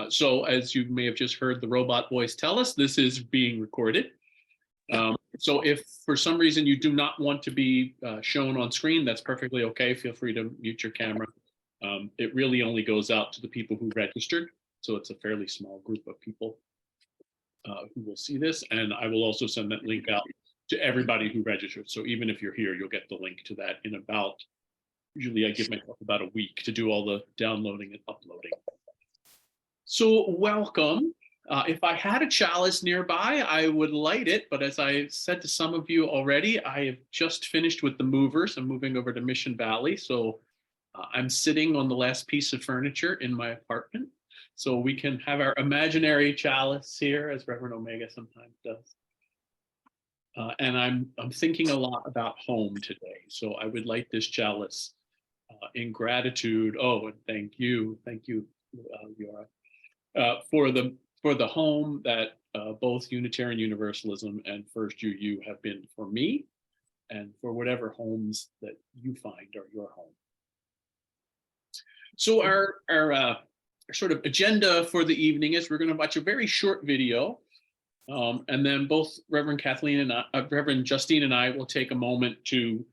So as you may have just heard the robot voice tell us, this is being recorded. So if for some reason you do not want to be shown on screen, that's perfectly okay. Feel free to mute your camera. It really only goes out to the people who registered. So it's a fairly small group of people who will see this. And I will also send that link out to everybody who registered. So even if you're here, you'll get the link to that in about, usually I give myself about a week to do all the downloading and uploading. So welcome. If I had a chalice nearby, I would light it. But as I said to some of you already, I have just finished with the movers. I'm moving over to Mission Valley. So I'm sitting on the last piece of furniture in my apartment. So we can have our imaginary chalice here, as Reverend Omega sometimes does. And I'm thinking a lot about home today. So I would light this chalice in gratitude. Oh, and thank you, Yora, for the home that both Unitarian Universalism and First UU have been for me, and for whatever homes that you find are your home. So our sort of agenda for the evening is we're going to watch a very short video, and then both Reverend Justine and I will take a moment to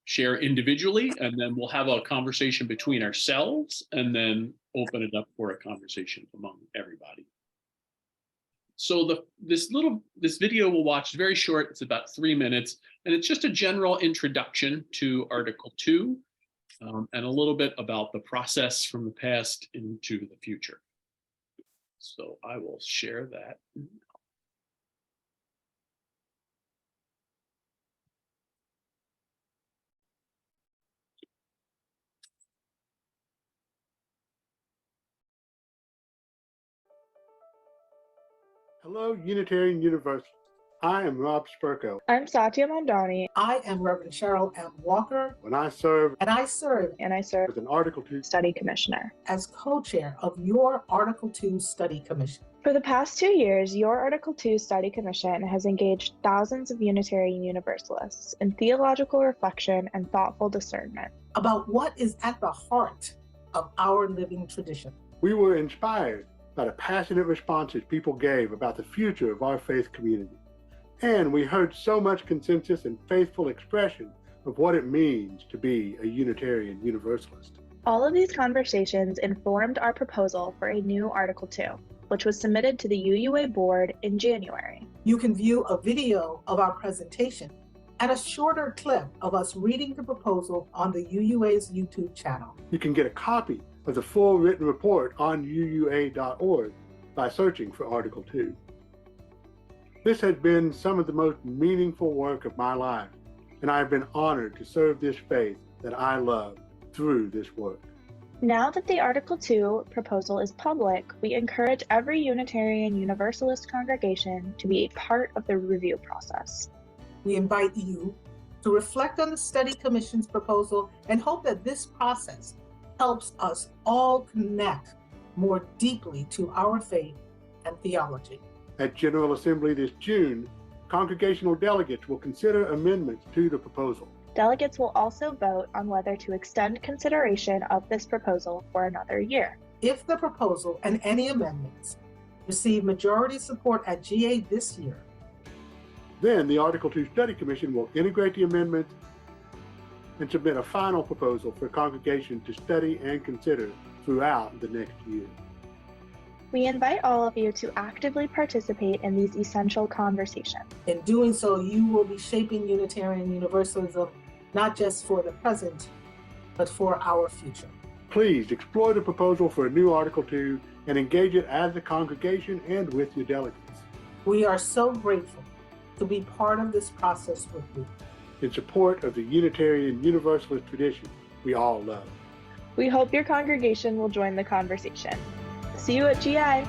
share individually, and then we'll have a conversation between ourselves, and then open it up for a conversation among everybody. So this video we'll watch is very short. It's about 3 minutes, and it's just a general introduction to Article 2, and a little bit about the process from the past into the future. So I will share that. Hello, Unitarian Universal. I am Rob Spurko. I'm Satya Mandani. I am Reverend Cheryl M. Walker. And I serve as an Article 2 Study Commissioner. As co-chair of your Article 2 Study Commission. For the past 2 years, your Article 2 Study Commission has engaged thousands of Unitarian Universalists in theological reflection and thoughtful discernment about what is at the heart of our living tradition. We were inspired by the passionate responses people gave about the future of our faith community. And we heard so much consensus and faithful expression of what it means to be a Unitarian Universalist. All of these conversations informed our proposal for a new Article 2, which was submitted to the UUA board in January. You can view a video of our presentation and a shorter clip of us reading the proposal on the UUA's YouTube channel. You can get a copy of the full written report on uua.org by searching for Article 2. This has been some of the most meaningful work of my life, and I have been honored to serve this faith that I love through this work. Now that the Article 2 proposal is public, we encourage every Unitarian Universalist congregation to be a part of the review process. We invite you to reflect on the Study Commission's proposal and hope that this process helps us all connect more deeply to our faith and theology. At General Assembly this June, congregational delegates will consider amendments to the proposal. Delegates will also vote on whether to extend consideration of this proposal for another year. If the proposal and any amendments receive majority support at GA this year, then the Article 2 Study Commission will integrate the amendments and submit a final proposal for congregation to study and consider throughout the next year. We invite all of you to actively participate in these essential conversations. In doing so, you will be shaping Unitarian Universalism, not just for the present, but for our future. Please explore the proposal for a new Article 2 and engage it as a congregation and with your delegates. We are so grateful to be part of this process with you. In support of the Unitarian Universalist tradition we all love. We hope your congregation will join the conversation. See you at GI.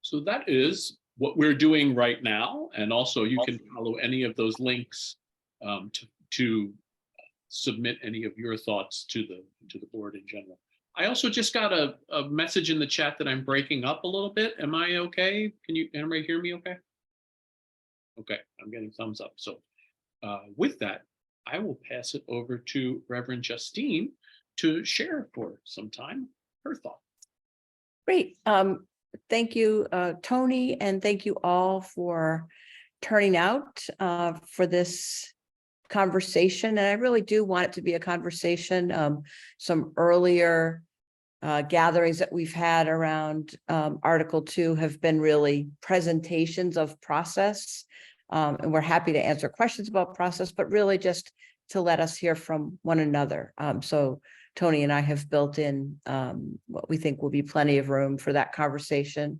So that is what we're doing right now. And also you can follow any of those links to submit any of your thoughts to the board in general. I also just got a message in the chat that I'm breaking up a little bit. Am I okay? Can everybody hear me okay? Okay, I'm getting thumbs up. So with that, I will pass it over to Reverend Justine to share for some time her thought. Great. Thank you, Tony, and thank you all for turning out for this conversation. And I really do want it to be a conversation. Some earlier gatherings that we've had around Article 2 have been really presentations of process. And we're happy to answer questions about process, but really just to let us hear from one another. So Tony and I have built in what we think will be plenty of room for that conversation.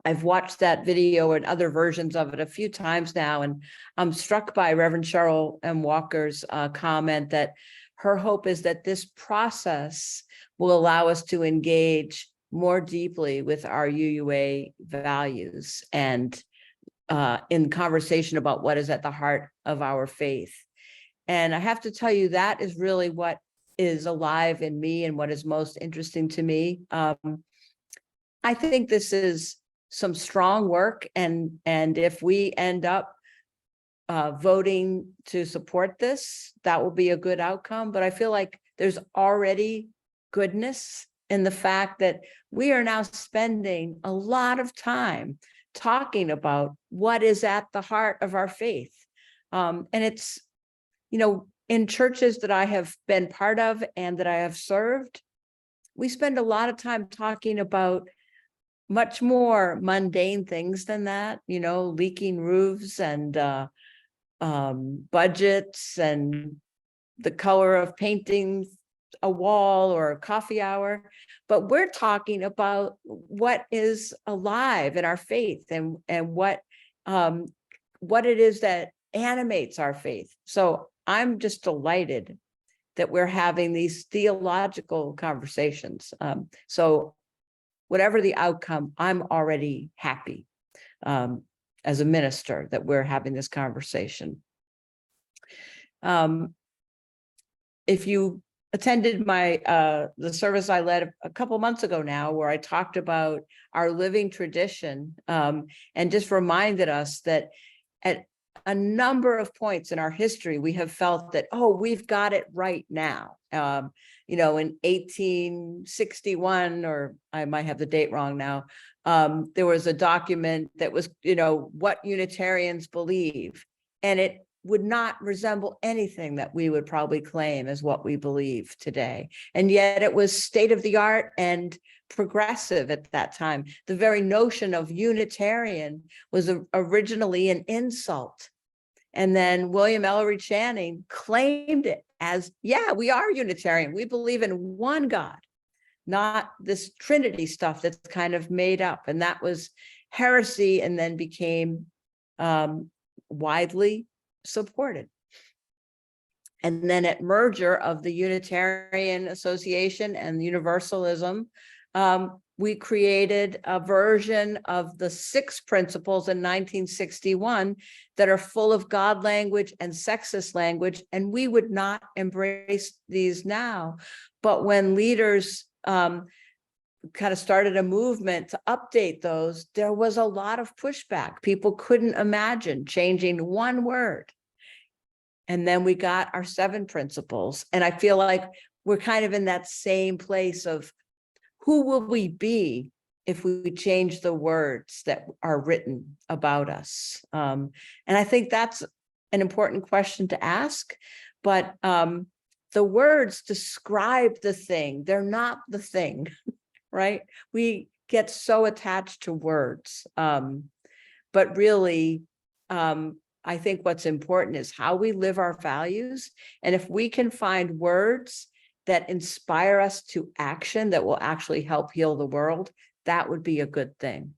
I've watched that video and other versions of it a few times now, and I'm struck by Reverend Cheryl M. Walker's comment that her hope is that this process will allow us to engage more deeply with our UUA values and in conversation about what is at the heart of our faith. And I have to tell you, that is really what is alive in me and what is most interesting to me. I think this is some strong work, and if we end up voting to support this, that will be a good outcome. But I feel like there's already goodness in the fact that we are now spending a lot of time talking about what is at the heart of our faith. And it's, in churches that I have been part of and that I have served, we spend a lot of time talking about much more mundane things than that, leaking roofs and budgets and the color of painting a wall or a coffee hour. But we're talking about what is alive in our faith and what it is that animates our faith. So I'm just delighted that we're having these theological conversations. So whatever the outcome, I'm already happy as a minister that we're having this conversation. If you attended the service I led a couple months ago now, where I talked about our living tradition and just reminded us that at a number of points in our history, we have felt that, we've got it right now. In 1861, or I might have the date wrong now, there was a document that was, what Unitarians believe, and it would not resemble anything that we would probably claim as what we believe today. And yet it was state of the art and progressive at that time. The very notion of Unitarian was originally an insult. And then William Ellery Channing claimed it as, we are Unitarian. We believe in one God, not this Trinity stuff that's kind of made up. And that was heresy, and then became widely supported. And then at merger of the Unitarian Association and Universalism, we created a version of the 6 principles in 1961 that are full of God language and sexist language, and we would not embrace these now. But when leaders kind of started a movement to update those, there was a lot of pushback. People couldn't imagine changing one word. And then we got our 7 principles. And I feel like we're kind of in that same place of, who will we be if we change the words that are written about us? And I think that's an important question to ask. But the words describe the thing. They're not the thing, right? We get so attached to words. But really, I think what's important is how we live our values. And if we can find words that inspire us to action that will actually help heal the world, that would be a good thing.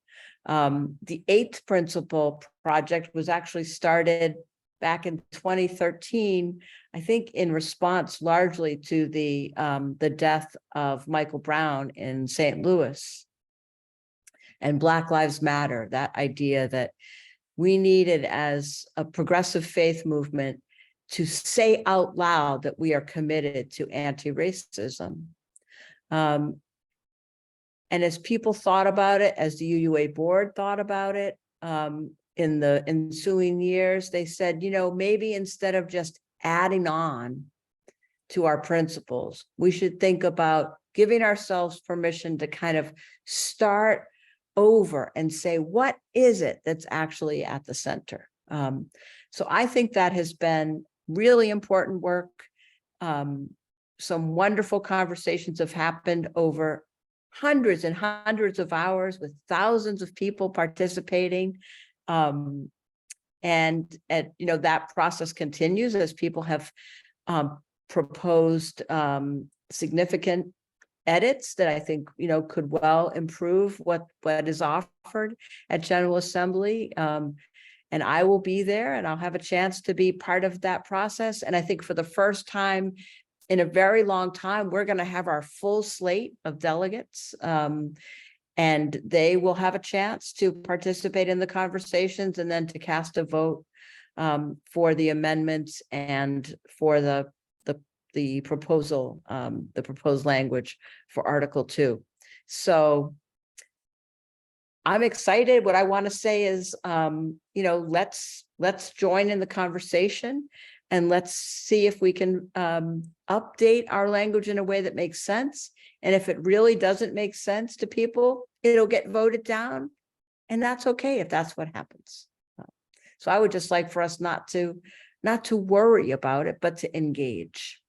The 8th principle project was actually started back in 2013, I think in response largely to the death of Michael Brown in St. Louis and Black Lives Matter, that idea that we needed as a progressive faith movement to say out loud that we are committed to anti-racism. And as people thought about it, as the UUA board thought about it, in the ensuing years, they said, maybe instead of just adding on to our principles, we should think about giving ourselves permission to kind of start over and say, what is it that's actually at the center? So I think that has been really important work. Some wonderful conversations have happened over hundreds and hundreds of hours with thousands of people participating. And that process continues as people have proposed significant edits that I think, could well improve what is offered at General Assembly. And I will be there and I'll have a chance to be part of that process. And I think for the first time in a very long time, we're going to have our full slate of delegates. And they will have a chance to participate in the conversations and then to cast a vote for the amendments and for the proposal, the proposed language for Article 2. So I'm excited. What I want to say is, let's join in the conversation and let's see if we can update our language in a way that makes sense. And if it really doesn't make sense to people, it'll get voted down. And that's okay if that's what happens. So I would just like for us not to worry about it, but to engage.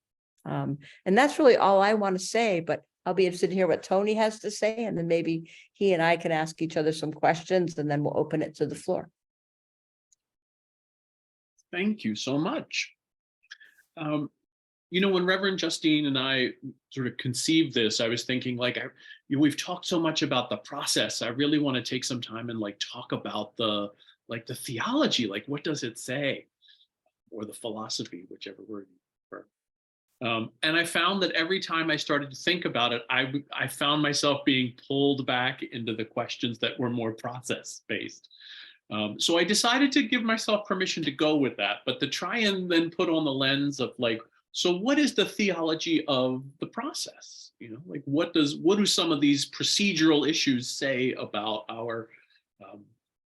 And that's really all I want to say, but I'll be interested to hear what Tony has to say, and then maybe he and I can ask each other some questions, and then we'll open it to the floor. Thank you so much. When Reverend Justine and I sort of conceived this, I was thinking, we've talked so much about the process. I really want to take some time and talk about the theology, what does it say, or the philosophy, whichever word you prefer. And I found that every time I started to think about it, I found myself being pulled back into the questions that were more process-based. So I decided to give myself permission to go with that, but to try and then put on the lens of so what is the theology of the process? What do some of these procedural issues say about our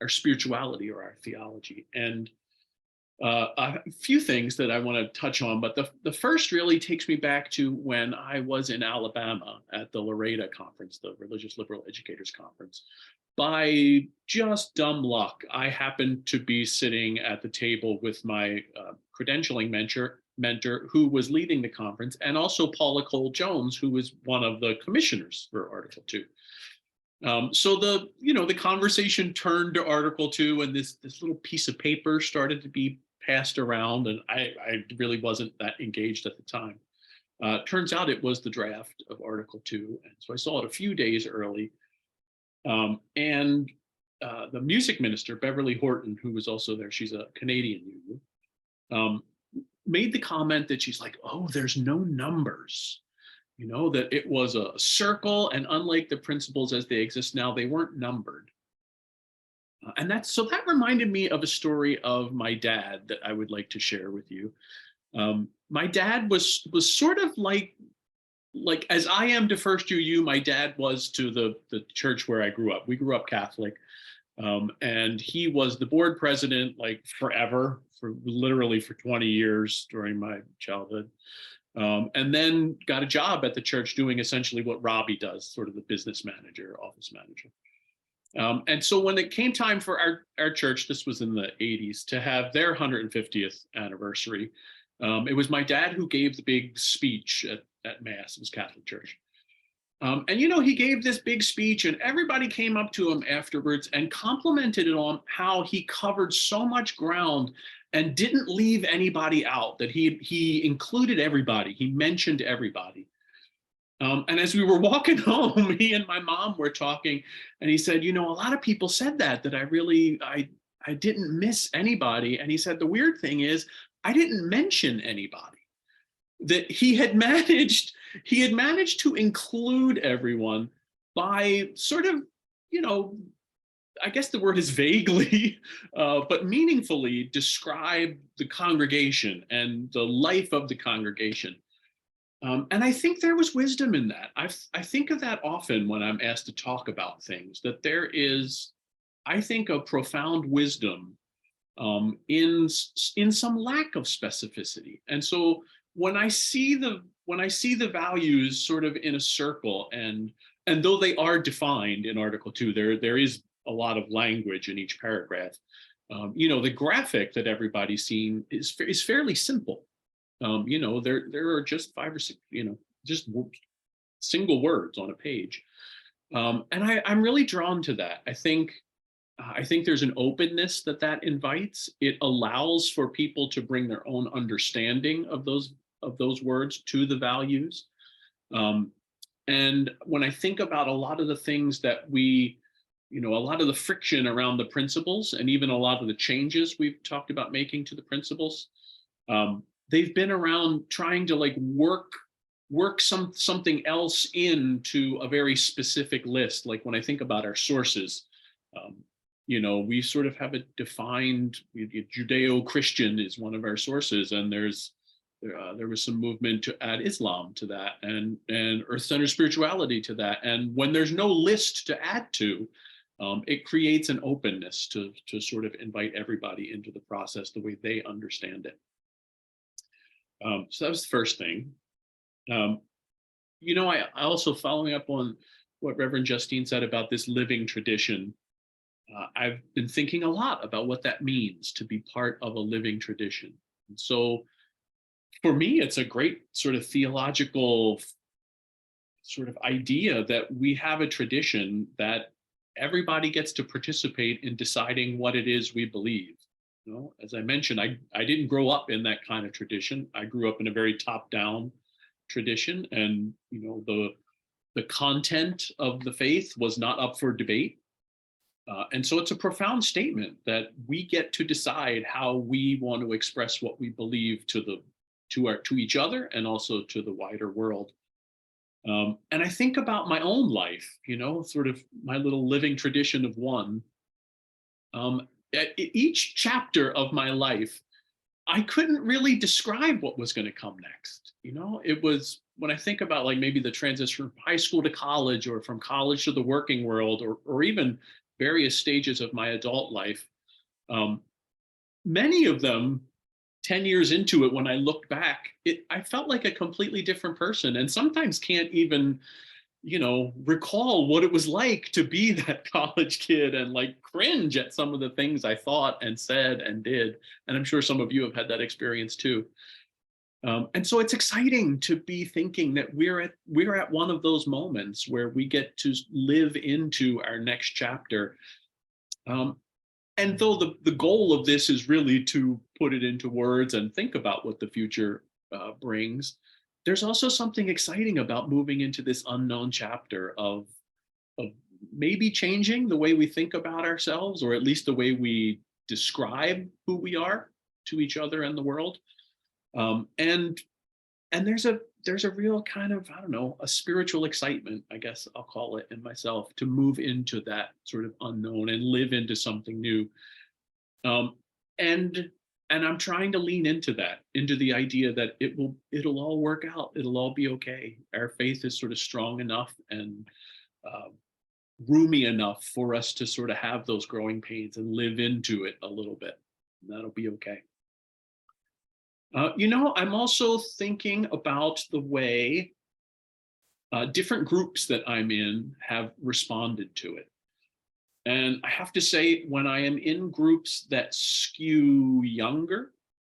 spirituality or our theology? And a few things that I want to touch on, but the first really takes me back to when I was in Alabama at the Laredo conference, the Religious Liberal Educators Conference. By just dumb luck, I happened to be sitting at the table with my credentialing mentor who was leading the conference, and also Paula Cole-Jones, who was one of the commissioners for Article 2. So the conversation turned to Article 2, and this little piece of paper started to be passed around, and I really wasn't that engaged at the time. Turns out it was the draft of Article 2, and so I saw it a few days early. And the music minister, Beverly Horton, who was also there, she's a Canadian union, made the comment that she's like, oh, there's no numbers. That it was a circle, and unlike the principles as they exist now, they weren't numbered. And that reminded me of a story of my dad that I would like to share with you. My dad was sort of like as I am to First UU, my dad was to the church where I grew up. We grew up Catholic, and he was the board president forever, literally for 20 years during my childhood. And then got a job at the church doing essentially what Robbie does, sort of the business manager, office manager. And so when it came time for our church, this was in the 80s, to have their 150th anniversary, it was my dad who gave the big speech at Mass. It was Catholic Church. And he gave this big speech, and everybody came up to him afterwards and complimented it on how he covered so much ground and didn't leave anybody out, that he included everybody. He mentioned everybody. And as we were walking home, he and my mom were talking, and he said, a lot of people said that I didn't miss anybody. And he said, the weird thing is, I didn't mention anybody. That he had managed to include everyone by sort of, I guess the word is vaguely, but meaningfully describe the congregation and the life of the congregation. And I think there was wisdom in that. I think of that often when I'm asked to talk about things, that there is I think, a profound wisdom in some lack of specificity. And so when I see the values sort of in a circle, and though they are defined in Article 2, there is a lot of language in each paragraph. The graphic that everybody's seen is fairly simple. There are just 5 or 6, just single words on a page. And I'm really drawn to that. I think there's an openness that invites. It allows for people to bring their own understanding of those words to the values. And when I think about a lot of the things that a lot of the friction around the principles, and even a lot of the changes we've talked about making to the principles, they've been around trying to like work something else into a very specific list. Like when I think about our sources, we sort of have it defined. Judeo-Christian is one of our sources, and there was some movement to add Islam to that, and earth-centered spirituality to that. And when there's no list to add to, it creates an openness to sort of invite everybody into the process the way they understand it. So that was the first thing. I also, following up on what Reverend Justine said about this living tradition, I've been thinking a lot about what that means to be part of a living tradition. And so for me, it's a great sort of theological sort of idea that we have a tradition that everybody gets to participate in deciding what it is we believe. As I mentioned, I didn't grow up in that kind of tradition. I grew up in a very top-down tradition, and the content of the faith was not up for debate. And so it's a profound statement that we get to decide how we want to express what we believe to each other and also to the wider world. And I think about my own life, sort of my little living tradition of one. At each chapter of my life, I couldn't really describe what was going to come next. It was, when I think about like maybe the transition from high school to college, or from college to the working world, or even various stages of my adult life, many of them, 10 years into it, when I looked back, I felt like a completely different person, and sometimes can't even recall what it was like to be that college kid, and like cringe at some of the things I thought and said and did. And I'm sure some of you have had that experience too. And so it's exciting to be thinking that we're at one of those moments where we get to live into our next chapter. And though the goal of this is really to put it into words and think about what the future brings, there's also something exciting about moving into this unknown chapter of maybe changing the way we think about ourselves, or at least the way we describe who we are to each other and the world. And there's a real kind of, I don't know, a spiritual excitement, I guess I'll call it, in myself, to move into that sort of unknown and live into something new. And I'm trying to lean into that, into the idea that it'll all work out. It'll all be okay. Our faith is sort of strong enough and roomy enough for us to sort of have those growing pains and live into it a little bit. And that'll be okay. I'm also thinking about the way different groups that I'm in have responded to it. And I have to say, when I am in groups that skew younger,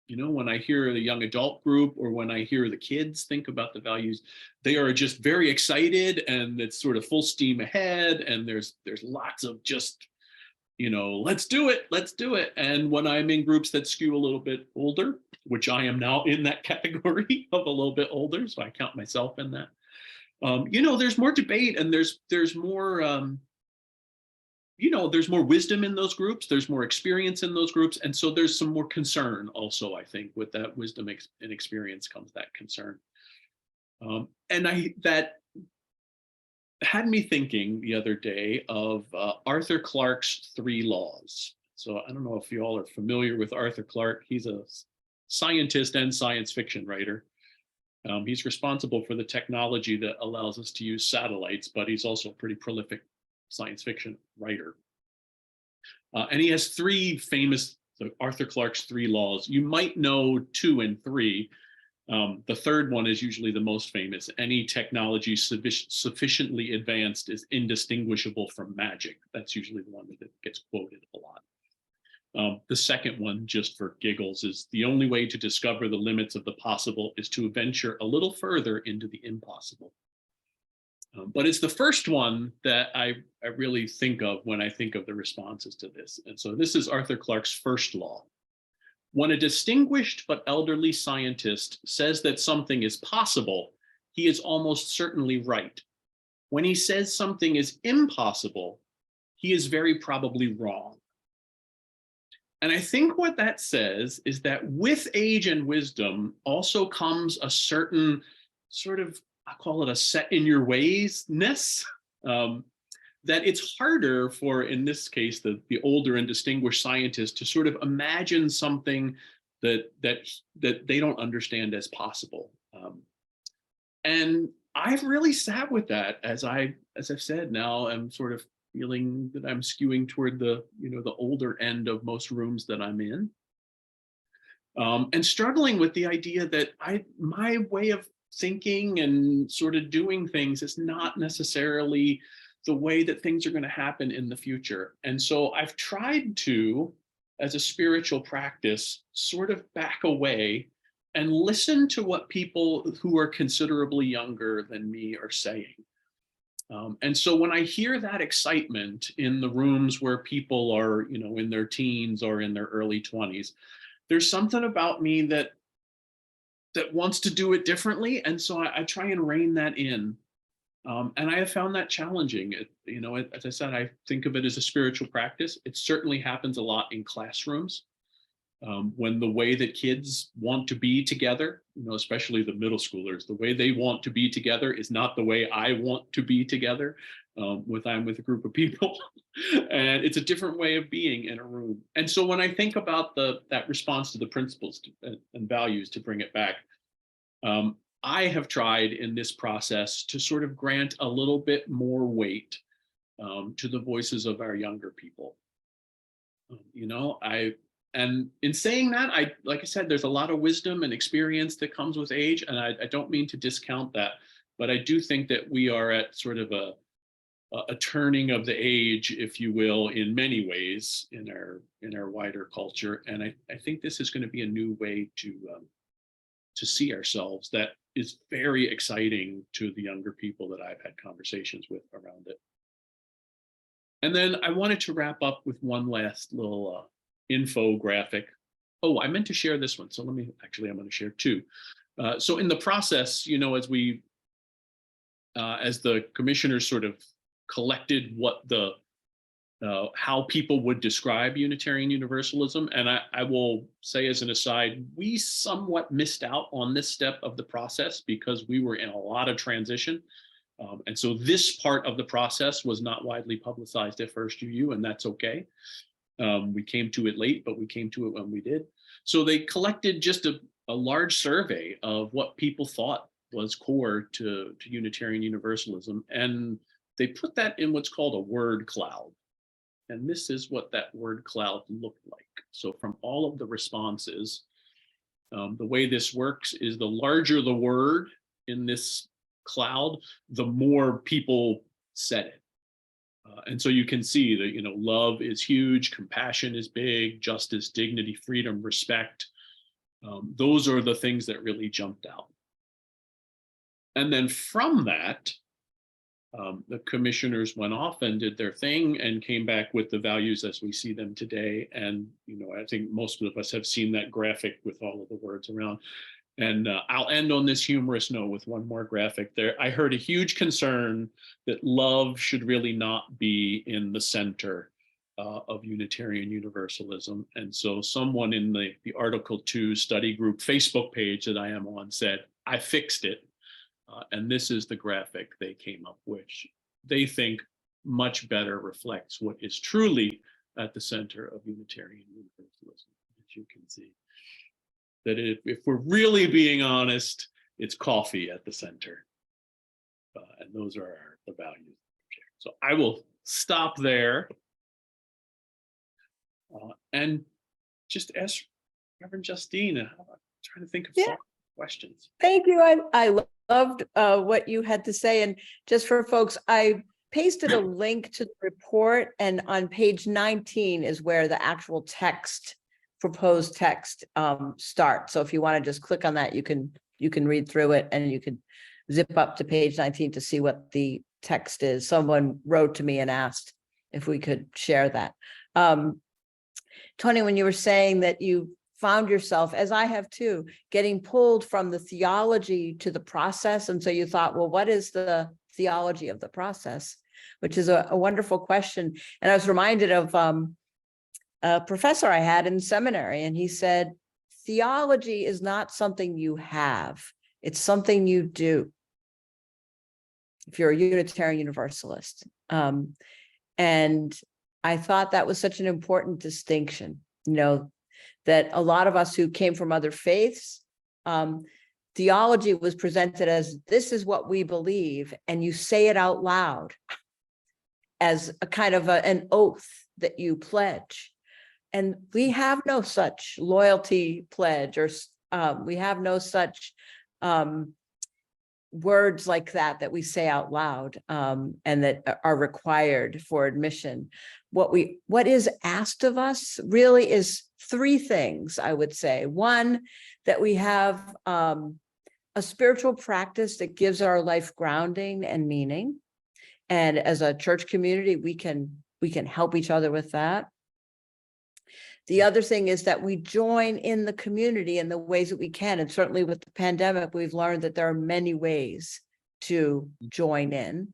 when I hear the young adult group, or when I hear the kids think about the values, they are just very excited, and it's sort of full steam ahead. And there's lots of just, let's do it. And when I'm in groups that skew a little bit older, which I am now in that category of a little bit older, so I count myself in that, there's more debate, and there's more, there's more wisdom in those groups, there's more experience in those groups. And so there's some more concern also, I think, with that wisdom and experience comes that concern. And that had me thinking the other day of Arthur Clarke's 3 laws. So I don't know if you all are familiar with Arthur Clarke. He's a scientist and science fiction writer. He's responsible for the technology that allows us to use satellites, but he's also a pretty prolific science fiction writer. And he has three famous, Arthur Clarke's three laws. You might know 2 and 3. The third one is usually the most famous. Any technology sufficiently advanced is indistinguishable from magic. That's usually the one that gets quoted a lot. The second one, just for giggles, is the only way to discover the limits of the possible is to venture a little further into the impossible. But it's the first one that I really think of when I think of the responses to this. And so this is Arthur Clarke's first law. When a distinguished but elderly scientist says that something is possible, he is almost certainly right. When he says something is impossible, he is very probably wrong. And I think what that says is that with age and wisdom also comes a certain sort of, I call it a set in your ways-ness, that it's harder for, in this case, the older and distinguished scientist to sort of imagine something that they don't understand as possible. And I've really sat with that as I've said, now I'm sort of feeling that I'm skewing toward the older end of most rooms that I'm in, and struggling with the idea that my way of thinking and sort of doing things is not necessarily the way that things are going to happen in the future. And so I've tried to, as a spiritual practice, sort of back away and listen to what people who are considerably younger than me are saying. And so when I hear that excitement in the rooms where people are, in their teens or in their early 20s, there's something about me that wants to do it differently. And so I try and rein that in. And I have found that challenging. As I said, I think of it as a spiritual practice. It certainly happens a lot in classrooms. When the way that kids want to be together, especially the middle schoolers, the way they want to be together is not the way I want to be together I'm with a group of people. And it's a different way of being in a room. And so when I think about that response to the principles and values, to bring it back, I have tried in this process to sort of grant a little bit more weight to the voices of our younger people. And in saying that, like I said, there's a lot of wisdom and experience that comes with age, and I don't mean to discount that, but I do think that we are at sort of a turning of the age, if you will, in many ways in our wider culture, and I think this is going to be a new way to see ourselves that is very exciting to the younger people that I've had conversations with around it. And then I wanted to wrap up with one last little infographic. Oh, I meant to share this one. So I'm going to share 2. So in the process, as the commissioners sort of collected what how people would describe Unitarian Universalism, and I will say as an aside, we somewhat missed out on this step of the process because we were in a lot of transition. And so this part of the process was not widely publicized at First UU, and that's okay. We came to it late, but we came to it when we did. So they collected just a large survey of what people thought was core to Unitarian Universalism. And they put that in what's called a word cloud. And this is what that word cloud looked like. So from all of the responses, the way this works is the larger the word in this cloud, the more people said it. And so you can see that, love is huge, compassion is big, justice, dignity, freedom, respect. Those are the things that really jumped out. And then from that, the commissioners went off and did their thing and came back with the values as we see them today. And, I think most of us have seen that graphic with all of the words around. And I'll end on this humorous note with one more graphic there. I heard a huge concern that love should really not be in the center of Unitarian Universalism. And so someone in the Article 2 study group Facebook page that I am on said, I fixed it. And this is the graphic they came up with. They think much better reflects what is truly at the center of Unitarian Universalism, as you can see. That if we're really being honest, it's coffee at the center. And those are the values. So I will stop there. and just ask Reverend Justine. I'm trying to think of Yeah. questions. Thank you. I loved what you had to say. And just for folks, I pasted a link to the report, and on page 19 is where the actual text, proposed text, starts. So if you want to just click on that, you can read through it, and you can zip up to page 19 to see what the text is. Someone wrote to me and asked if we could share that. Tony, when you were saying that you found yourself, as I have too, getting pulled from the theology to the process. And so you thought, well, what is the theology of the process? Which is a wonderful question. And I was reminded of a professor I had in seminary, and he said, theology is not something you have, it's something you do. If you're a Unitarian Universalist. And I thought that was such an important distinction, that a lot of us who came from other faiths, theology was presented as, this is what we believe, and you say it out loud as a kind of an oath that you pledge. And we have no such loyalty pledge, or we have no such words like that we say out loud, and that are required for admission. What is asked of us really is three things, I would say. One, that we have a spiritual practice that gives our life grounding and meaning. And as a church community, we can help each other with that. The other thing is that we join in the community in the ways that we can. And certainly with the pandemic, we've learned that there are many ways to join in.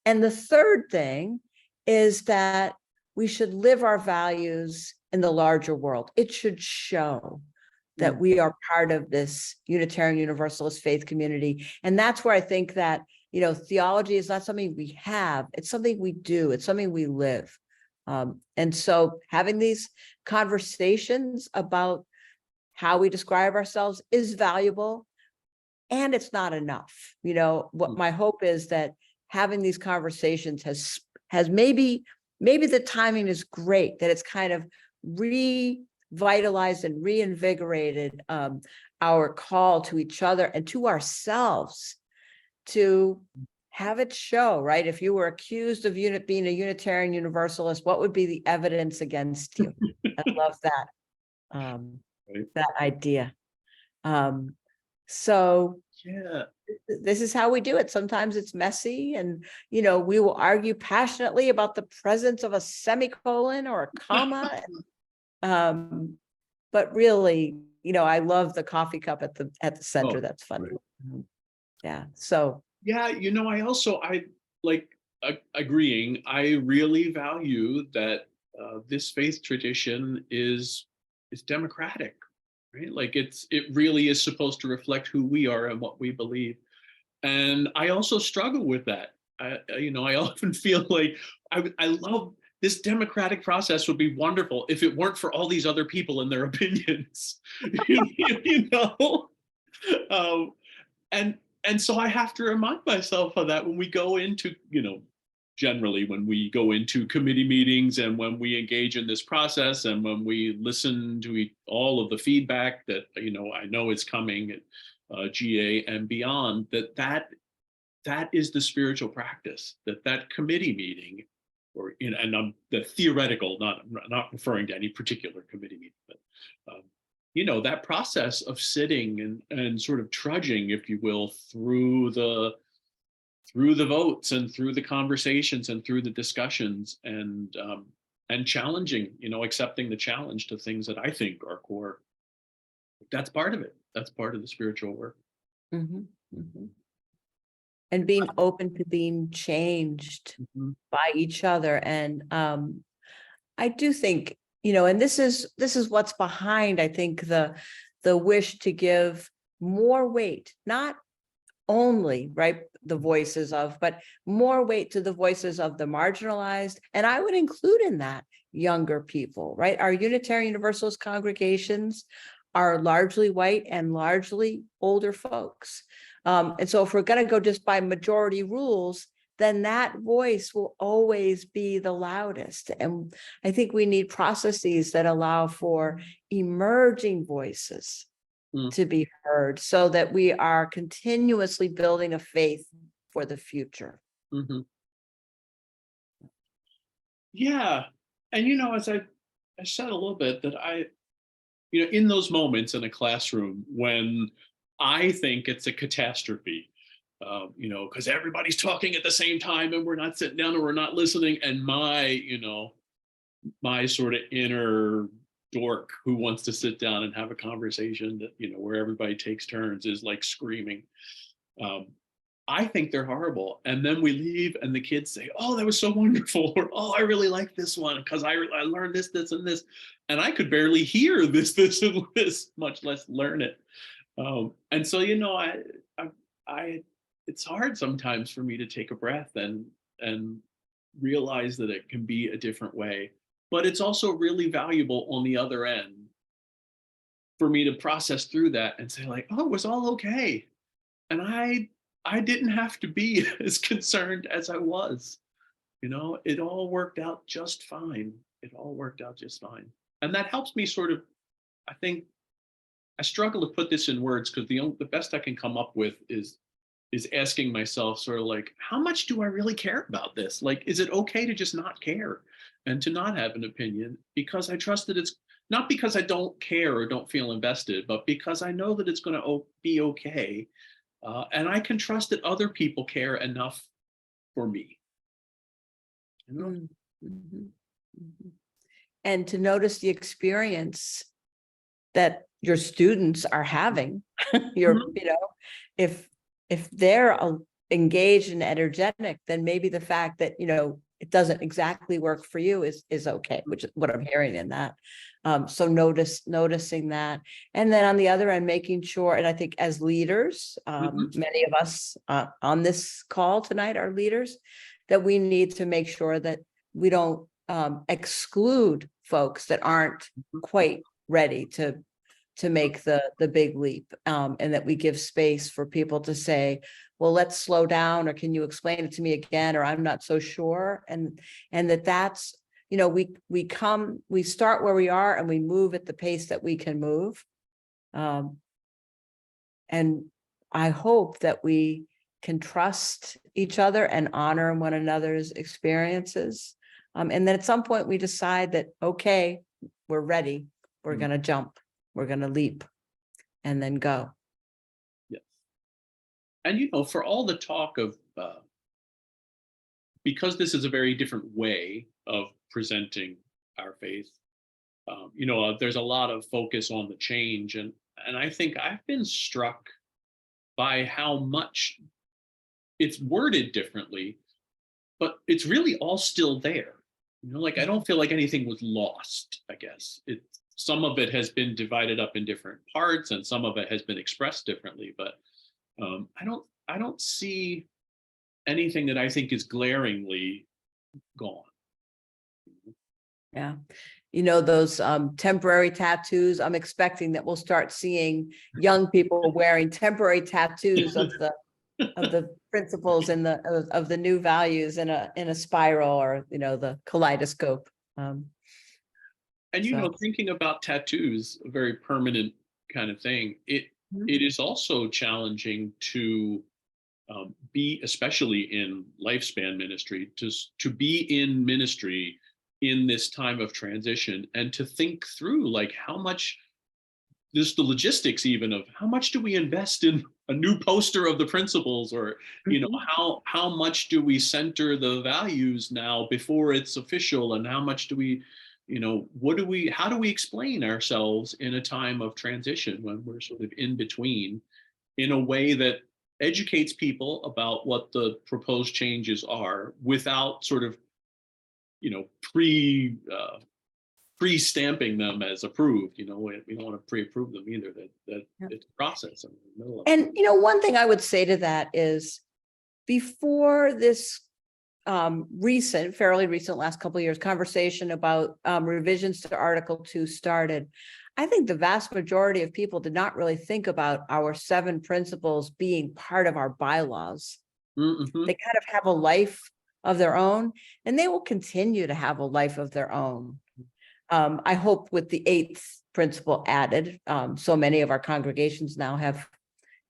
And the third thing is that we should live our values in the larger world. It should show that we are part of this Unitarian Universalist faith community. And that's where I think that, theology is not something we have, it's something we do, it's something we live. And so having these conversations about how we describe ourselves is valuable, and it's not enough. What my hope is that having these conversations has maybe the timing is great, that it's kind of revitalized and reinvigorated our call to each other and to ourselves to have it show, right? If you were accused of being a Unitarian Universalist, what would be the evidence against you? I love that, that idea. So yeah, this is how we do it. Sometimes it's messy, and we will argue passionately about the presence of a semicolon or a comma. But really, I love the coffee cup at the center. That's funny. Right. Yeah. So yeah, I like agreeing. I really value that this faith tradition is democratic, right? Like it really is supposed to reflect who we are and what we believe. And I also struggle with that. I often feel like I love this democratic process would be wonderful if it weren't for all these other people and their opinions, and so I have to remind myself of that when we go into, generally when we go into committee meetings and when we engage in this process and when we listen to all of the feedback that, I know is coming at GA and beyond, that is the spiritual practice, that committee meeting, or, and I'm the theoretical, not referring to any particular committee meeting, but that process of sitting and sort of trudging, if you will, through the votes and through the conversations and through the discussions and challenging, accepting the challenge to things that I think are core. That's part of it. That's part of the spiritual work. Mm-hmm. Mm-hmm. And being open to being changed by each other. And I do think, and this is what's behind, I think, the wish to give more weight, not only, right, the voices of, but more weight to the voices of the marginalized. And I would include in that younger people, right? Our Unitarian Universalist congregations are largely white and largely older folks. And so if we're going to go just by majority rules, then that voice will always be the loudest. And I think we need processes that allow for emerging voices to be heard, so that we are continuously building a faith for the future. Mhm. Yeah. And, you know, as I said a little bit that you know, in those moments in a classroom when I think it's a catastrophe, you know, because everybody's talking at the same time and we're not sitting down and we're not listening. And you know, my sort of inner dork who wants to sit down and have a conversation that, you know, where everybody takes turns is like screaming. I think they're horrible. And then we leave and the kids say, oh, that was so wonderful. Or, oh, I really like this one because I learned this, this, and this. And I could barely hear this, this, and this, much less learn it. And so, you know, it's hard sometimes for me to take a breath and realize that it can be a different way. But it's also really valuable on the other end for me to process through that and say like, oh, it was all okay. And I didn't have to be as concerned as I was. You know, it all worked out just fine. It all worked out just fine. And that helps me sort of, I think, I struggle to put this in words because the best I can come up with is asking myself sort of like, how much do I really care about this? Like, is it okay to just not care and to not have an opinion? Because I trust that it's not because I don't care or don't feel invested, but because I know that it's going to be okay. And I can trust that other people care enough for me. You know? Mm-hmm. Mm-hmm. And to notice the experience that your students are having, you know, if they're engaged and energetic, then maybe the fact that, you know, it doesn't exactly work for you is okay, which is what I'm hearing in that. So noticing that. And then on the other end, making sure, and I think as leaders, many of us on this call tonight are leaders, that we need to make sure that we don't exclude folks that aren't quite ready to make the big leap, and that we give space for people to say, well, let's slow down, or can you explain it to me again, or I'm not so sure. And that's, you know, we start where we are and we move at the pace that we can move. And I hope that we can trust each other and honor one another's experiences. And then at some point we decide that, okay, we're ready, we're going to jump, we're going to leap, and then go. Yes. And, you know, for all the talk of, because this is a very different way of presenting our faith, you know, there's a lot of focus on the change. And I think I've been struck by how much it's worded differently, but it's really all still there. You know, like, I don't feel like anything was lost, I guess. Some of it has been divided up in different parts and some of it has been expressed differently, but I don't see anything that I think is glaringly gone. Yeah. You know, those temporary tattoos, I'm expecting that we'll start seeing young people wearing temporary tattoos of the principles and of the new values in a spiral, or, you know, the kaleidoscope. And, you know, thinking about tattoos, a very permanent kind of thing, it is also challenging to be, especially in lifespan ministry, to be in ministry in this time of transition, and to think through like how much, just the logistics even of how much do we invest in a new poster of the principles, or, you know, how much do we center the values now before it's official, and how much do we, you know, how do we explain ourselves in a time of transition when we're sort of in between, in a way that educates people about what the proposed changes are without sort of, you know, pre-stamping them as approved. You know, we don't want to pre-approve them either, that it's a process in the middle of it. And, you know, one thing I would say to that is, before this fairly recent last couple of years conversation about revisions to Article 2 started, I think the vast majority of people did not really think about our 7 principles being part of our bylaws. Mhm. They kind of have a life of their own, and they will continue to have a life of their own. I hope with the 8th principle added, so many of our congregations now have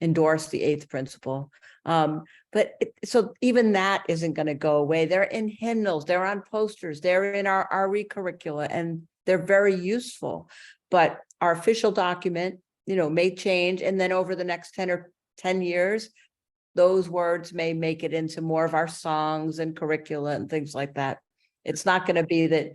endorsed the 8th principle. So even that isn't going to go away. They're in hymnals, they're on posters, they're in our RE curricula, and they're very useful. But our official document, may change, and then over the next 10 years, those words may make it into more of our songs and curricula and things like that. It's not going to be that,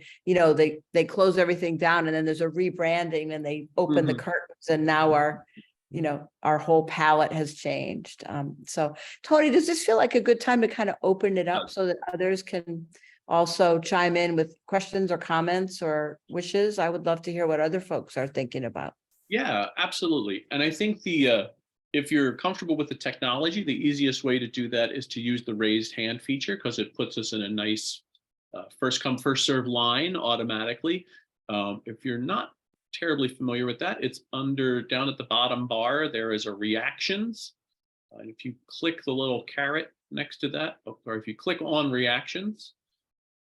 they close everything down and then there's a rebranding and they open the curtains and now our whole palette has changed. So Tony, does this feel like a good time to kind of open it up so that others can also chime in with questions or comments or wishes? I would love to hear what other folks are thinking about. Yeah, absolutely. And I think if you're comfortable with the technology, the easiest way to do that is to use the raised hand feature, because it puts us in a nice first come, first serve line automatically. If you're not terribly familiar with that, it's down at the bottom bar, there is a reactions. And if you click the little caret next to that, or if you click on reactions,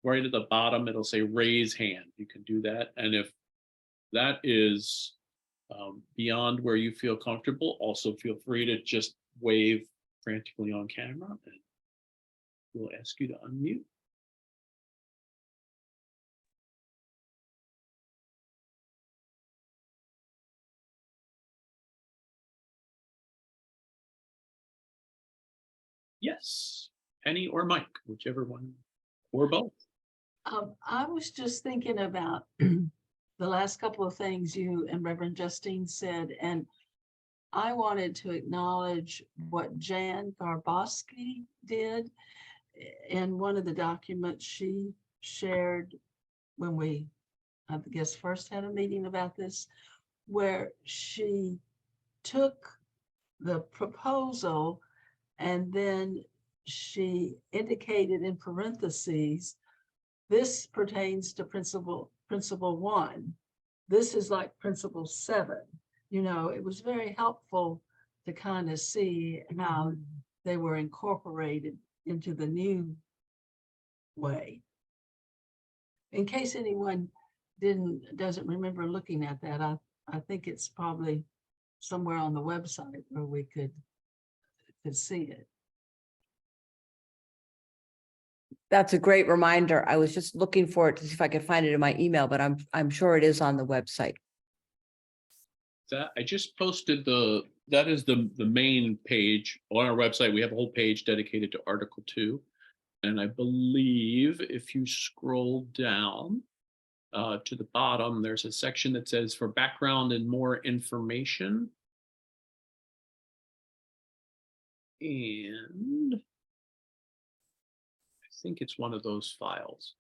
right at the bottom, it'll say raise hand. You can do that. And if that is beyond where you feel comfortable, also feel free to just wave frantically on camera and we'll ask you to unmute. Yes, Penny or Mike, whichever one, or both. I was just thinking about the last couple of things you and Reverend Justine said, and I wanted to acknowledge what Jan Garboski did in one of the documents she shared when we, I guess, first had a meeting about this, where she took the proposal and then she indicated in parentheses, this pertains to principle 1. This is like principle 7. It was very helpful to kind of see how they were incorporated into the new way. In case anyone doesn't remember looking at that, I think it's probably somewhere on the website where we could see it. That's a great reminder. I was just looking for it to see if I could find it in my email, but I'm sure it is on the website. That I just posted that is the main page on our website. We have a whole page dedicated to Article 2. And I believe if you scroll down to the bottom, there's a section that says for background and more information. And I think it's one of those files.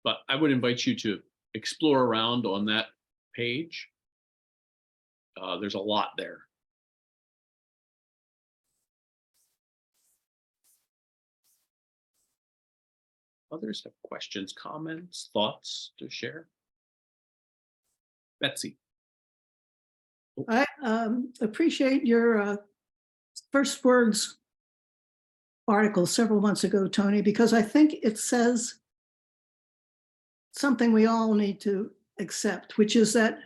But I would invite you to explore around on that page. There's a lot there. Others have questions, comments, thoughts to share? Betsy. I appreciate your first words article several months ago, Tony, because I think it says something we all need to accept, which is that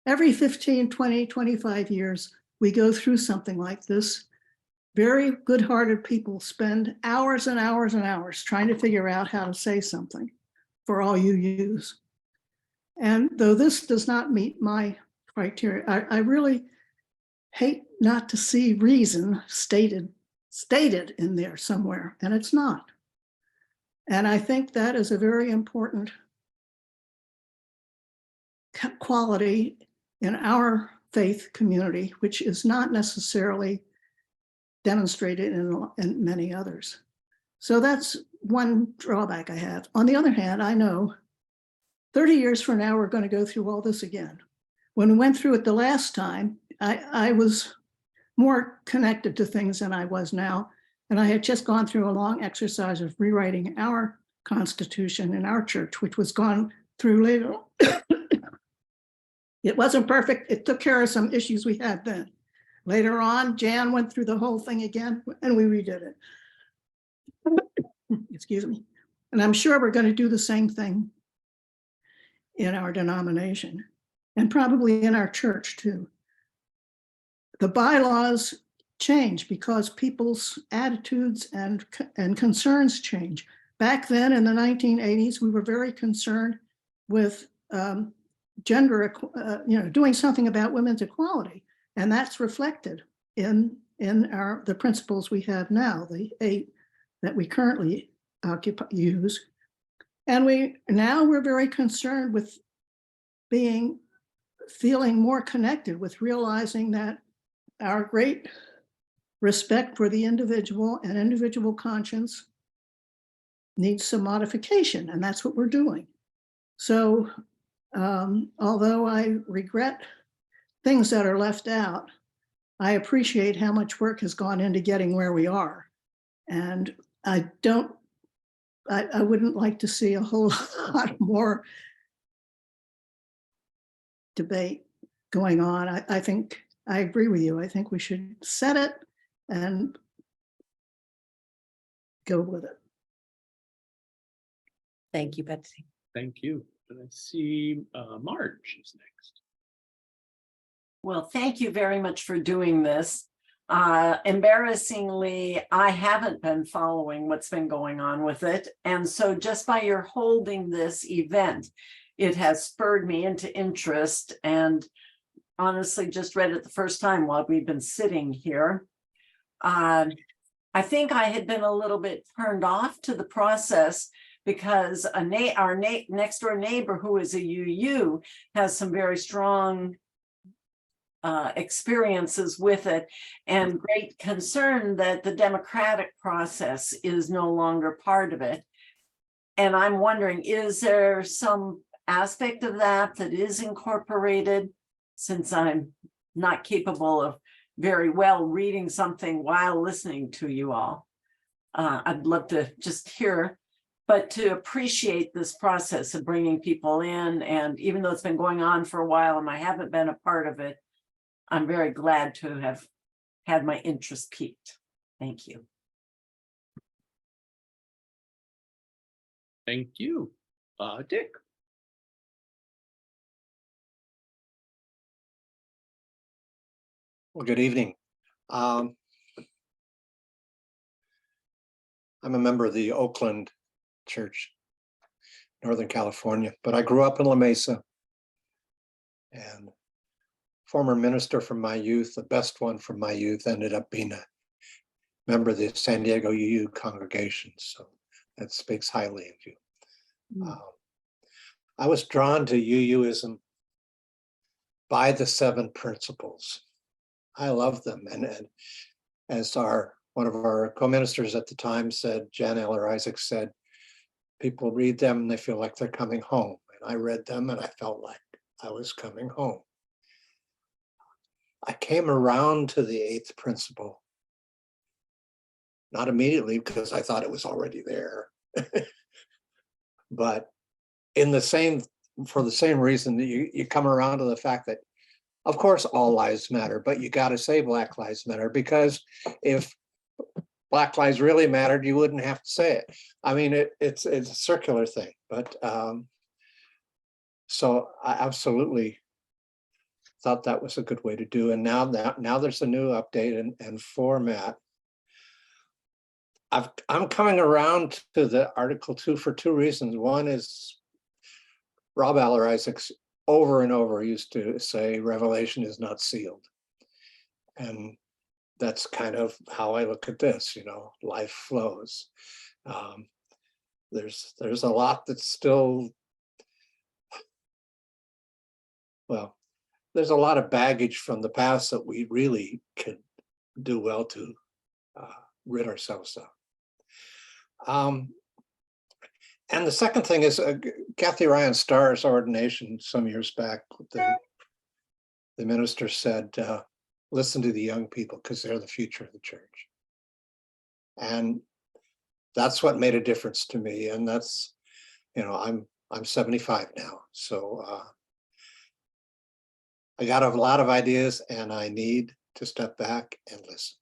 every 15, 20, 25 years, we go through something like this. Very good-hearted people spend hours and hours and hours trying to figure out how to say something for all you use. And though this does not meet my criteria, I really hate not to see reason stated in there somewhere, and it's not. And I think that is a very important quality in our faith community, which is not necessarily demonstrated in many others. So that's one drawback I have. On the other hand, I know 30 years from now, we're going to go through all this again. When we went through it the last time, I was more connected to things than I was now. And I had just gone through a long exercise of rewriting our Constitution in our church, which was gone through later. It wasn't perfect. It took care of some issues we had then. Later on, Jan went through the whole thing again and we redid it. excuse me. And I'm sure we're going to do the same thing in our denomination and probably in our church too. The bylaws change because people's attitudes and concerns change. Back then in the 1980s, we were very concerned with gender, doing something about women's equality. And that's reflected in the principles we have now, the 8 that we currently use. And we're very concerned with feeling more connected, with realizing that our great respect for the individual and individual conscience needs some modification, and that's what we're doing. So although I regret things that are left out, I appreciate how much work has gone into getting where we are. And I wouldn't like to see a whole lot more debate going on. I think I agree with you. I think we should set it and go with it. Thank you, Betsy. Thank you. And I see Marge is next. Well, thank you very much for doing this. Embarrassingly, I haven't been following what's been going on with it. And so just by your holding this event, it has spurred me into interest, and honestly just read it the first time while we've been sitting here. I think I had been a little bit turned off to the process because our next door neighbor, who is a UU, has some very strong experiences with it, and great concern that the democratic process is no longer part of it. And I'm wondering, is there some aspect of that is incorporated, since I'm not capable of very well reading something while listening to you all? I'd love to just hear, but to appreciate this process of bringing people in. And even though it's been going on for a while and I haven't been a part of it, I'm very glad to have had my interest piqued. Thank you. Thank you. Dick. Well, good evening. I'm a member of the Oakland Church, Northern California, but I grew up in La Mesa, and former minister from my youth, the best one from my youth, ended up being a member of the San Diego UU congregation. So that speaks highly of you. I was drawn to UUism by the 7 principles. I love them. And as one of our co-ministers at the time said, Jan Eller Isaac said, people read them and they feel like they're coming home. And I read them and I felt like I was coming home. I came around to the 8th principle, not immediately because I thought it was already there, but for the same reason that you come around to the fact that, of course, all lives matter, but you got to say Black Lives Matter, because if Black lives really mattered, you wouldn't have to say it. I mean, it's a circular thing, but so I absolutely thought that was a good way to do. And now there's a new update and format. I'm coming around to the Article 2 for 2 reasons. One is Rob Aller Isaacs over and over used to say Revelation is not sealed. And that's kind of how I look at this, life flows. There's a lot that's still, well, there's a lot of baggage from the past that we really could do well to rid ourselves of. And the second thing is Kathy Ryan Starr's ordination some years back. The minister said, listen to the young people because they're the future of the church. And that's what made a difference to me. And that's, I'm 75 now. So I got a lot of ideas and I need to step back and listen.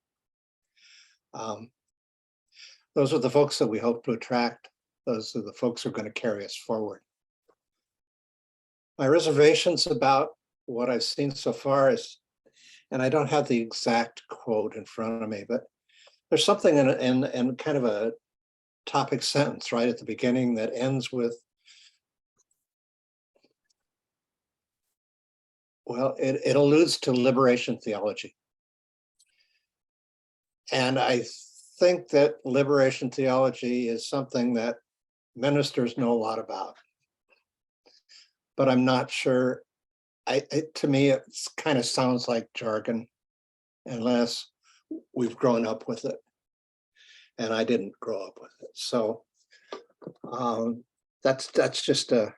those are the folks that we hope to attract. Those are the folks who are going to carry us forward. My reservations about what I've seen so far is, and I don't have the exact quote in front of me, but there's something in kind of a topic sentence right at the beginning that ends with, well, it alludes to liberation theology. And I think that liberation theology is something that ministers know a lot about. But I'm not sure. To me, it kind of sounds like jargon, unless we've grown up with it. And I didn't grow up with it. So that's just a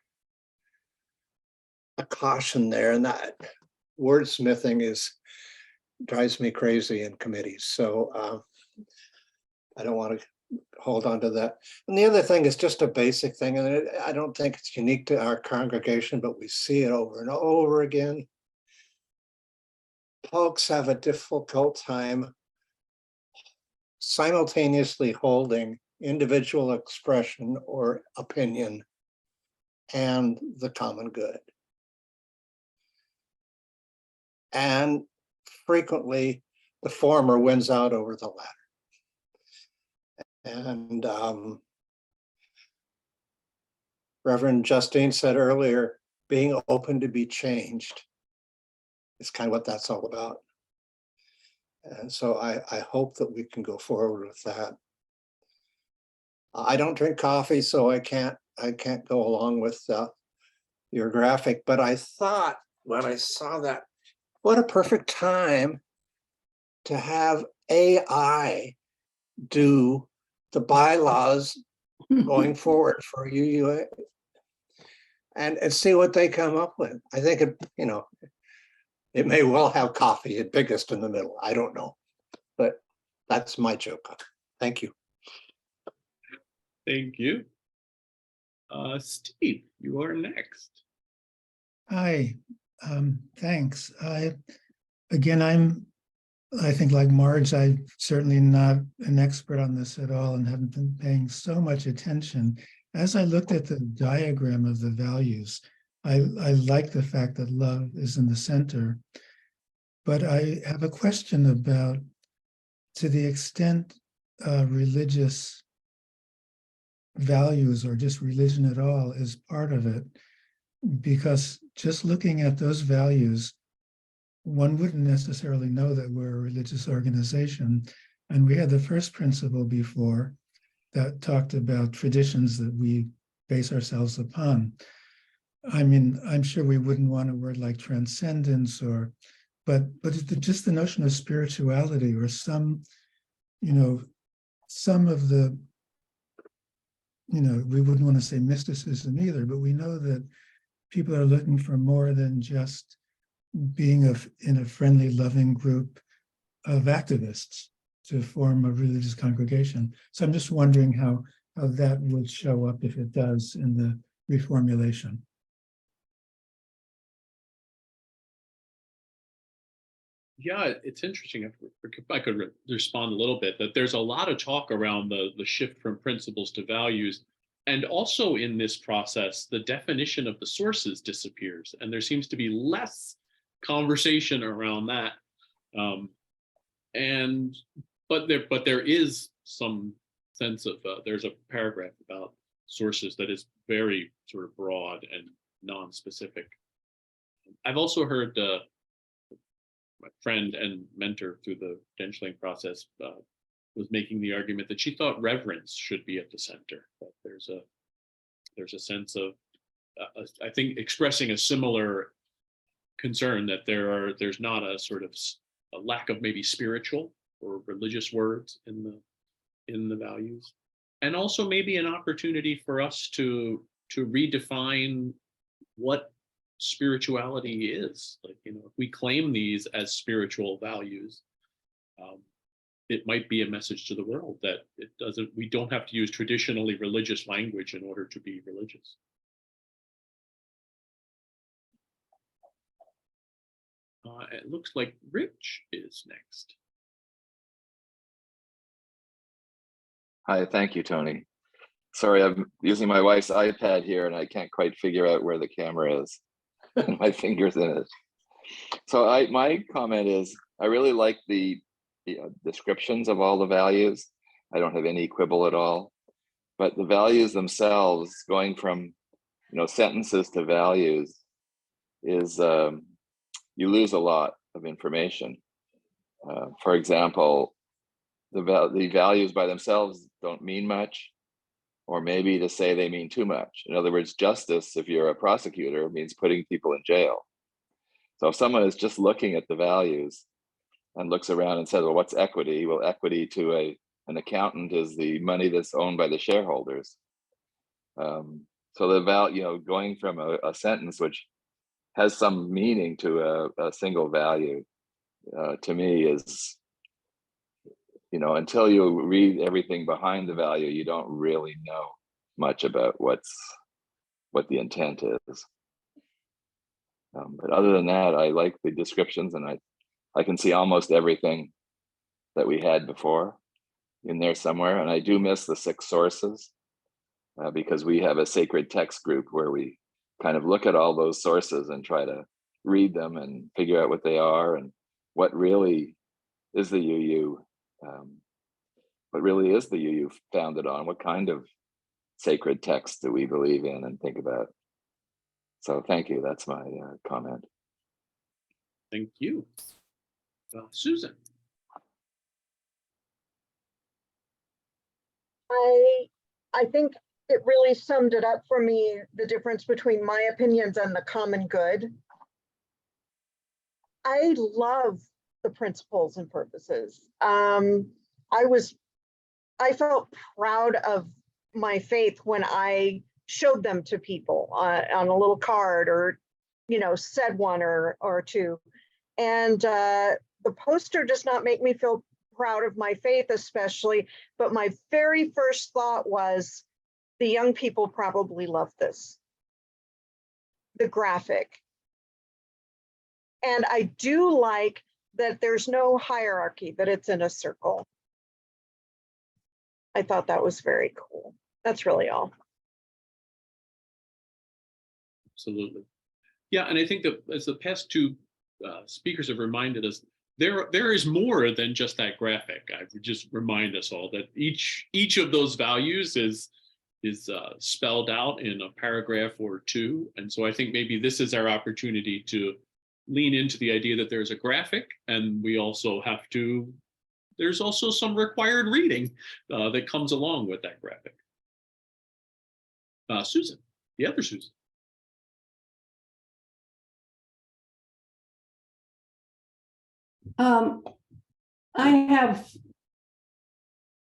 caution there. And that wordsmithing drives me crazy in committees. So I don't want to hold on to that. And the other thing is just a basic thing, and I don't think it's unique to our congregation, but we see it over and over again. Folks have a difficult time simultaneously holding individual expression or opinion and the common good. And frequently, the former wins out over the latter. And Reverend Justine said earlier, being open to be changed is kind of what that's all about. And so I hope that we can go forward with that. I don't drink coffee, so I can't go along with your graphic, but I thought when I saw that, what a perfect time to have AI do the bylaws going forward for UUA and see what they come up with. I think it may well have coffee at biggest in the middle. I don't know, but that's my joke. Thank you. Thank you. Steve, you are next. Hi, thanks. I think like Marge, I'm certainly not an expert on this at all and haven't been paying so much attention. As I looked at the diagram of the values, I like the fact that love is in the center, but I have a question about, to the extent religious values or just religion at all is part of it, because just looking at those values, one wouldn't necessarily know that we're a religious organization. And we had the first principle before that talked about traditions that we base ourselves upon. I mean, I'm sure we wouldn't want a word like transcendence but just the notion of spirituality or some of the, we wouldn't want to say mysticism either, but we know that people are looking for more than just being in a friendly, loving group of activists to form a religious congregation. So I'm just wondering how that would show up, if it does, in the reformulation. Yeah, it's interesting. If I could respond a little bit, that there's a lot of talk around the shift from principles to values. And also in this process, the definition of the sources disappears, and there seems to be less conversation around that. But there is some sense of there's a paragraph about sources that is very sort of broad and non-specific. I've also heard my friend and mentor through the credentialing process was making the argument that she thought reverence should be at the center. That there's a sense of I think expressing a similar concern that there's not a sort of a lack of maybe spiritual or religious words in the values, and also maybe an opportunity for us to redefine what spirituality is. Like, if we claim these as spiritual values, it might be a message to the world that we don't have to use traditionally religious language in order to be religious. It looks like Rich is next. Hi, thank you, Tony. Sorry, I'm using my wife's iPad here and I can't quite figure out where the camera is. My finger's in it. So my comment is, I really like the descriptions of all the values. I don't have any quibble at all. But the values themselves, going from sentences to values, is you lose a lot of information. For example, the values by themselves don't mean much, or maybe to say they mean too much. In other words, justice, if you're a prosecutor, means putting people in jail. So if someone is just looking at the values and looks around and says, well, what's equity? Well, equity to an accountant is the money that's owned by the shareholders. So the value, going from a sentence which has some meaning to a single value, to me is, until you read everything behind the value, you don't really know much about what the intent is. But other than that, I like the descriptions, and I can see almost everything that we had before in there somewhere. And I do miss the 6 sources because we have a sacred text group where we kind of look at all those sources and try to read them and figure out what they are and what really is the UU. What really is the UU founded on? What kind of sacred text do we believe in and think about? So thank you. That's my comment. Thank you. Susan. I think it really summed it up for me, the difference between my opinions and the common good. I love the principles and purposes. I felt proud of my faith when I showed them to people on a little card, or said one or two. And the poster does not make me feel proud of my faith especially, but my very first thought was, the young people probably love this, the graphic. And I do like that there's no hierarchy, that it's in a circle. I thought that was very cool. That's really all. Absolutely. Yeah, and I think that as the past 2 speakers have reminded us, there is more than just that graphic. I would just remind us all that each of those values is spelled out in a paragraph or 2. And so I think maybe this is our opportunity to lean into the idea that there's a graphic, and we also have to, there's also some required reading that comes along with that graphic. Susan, the other Susan. I have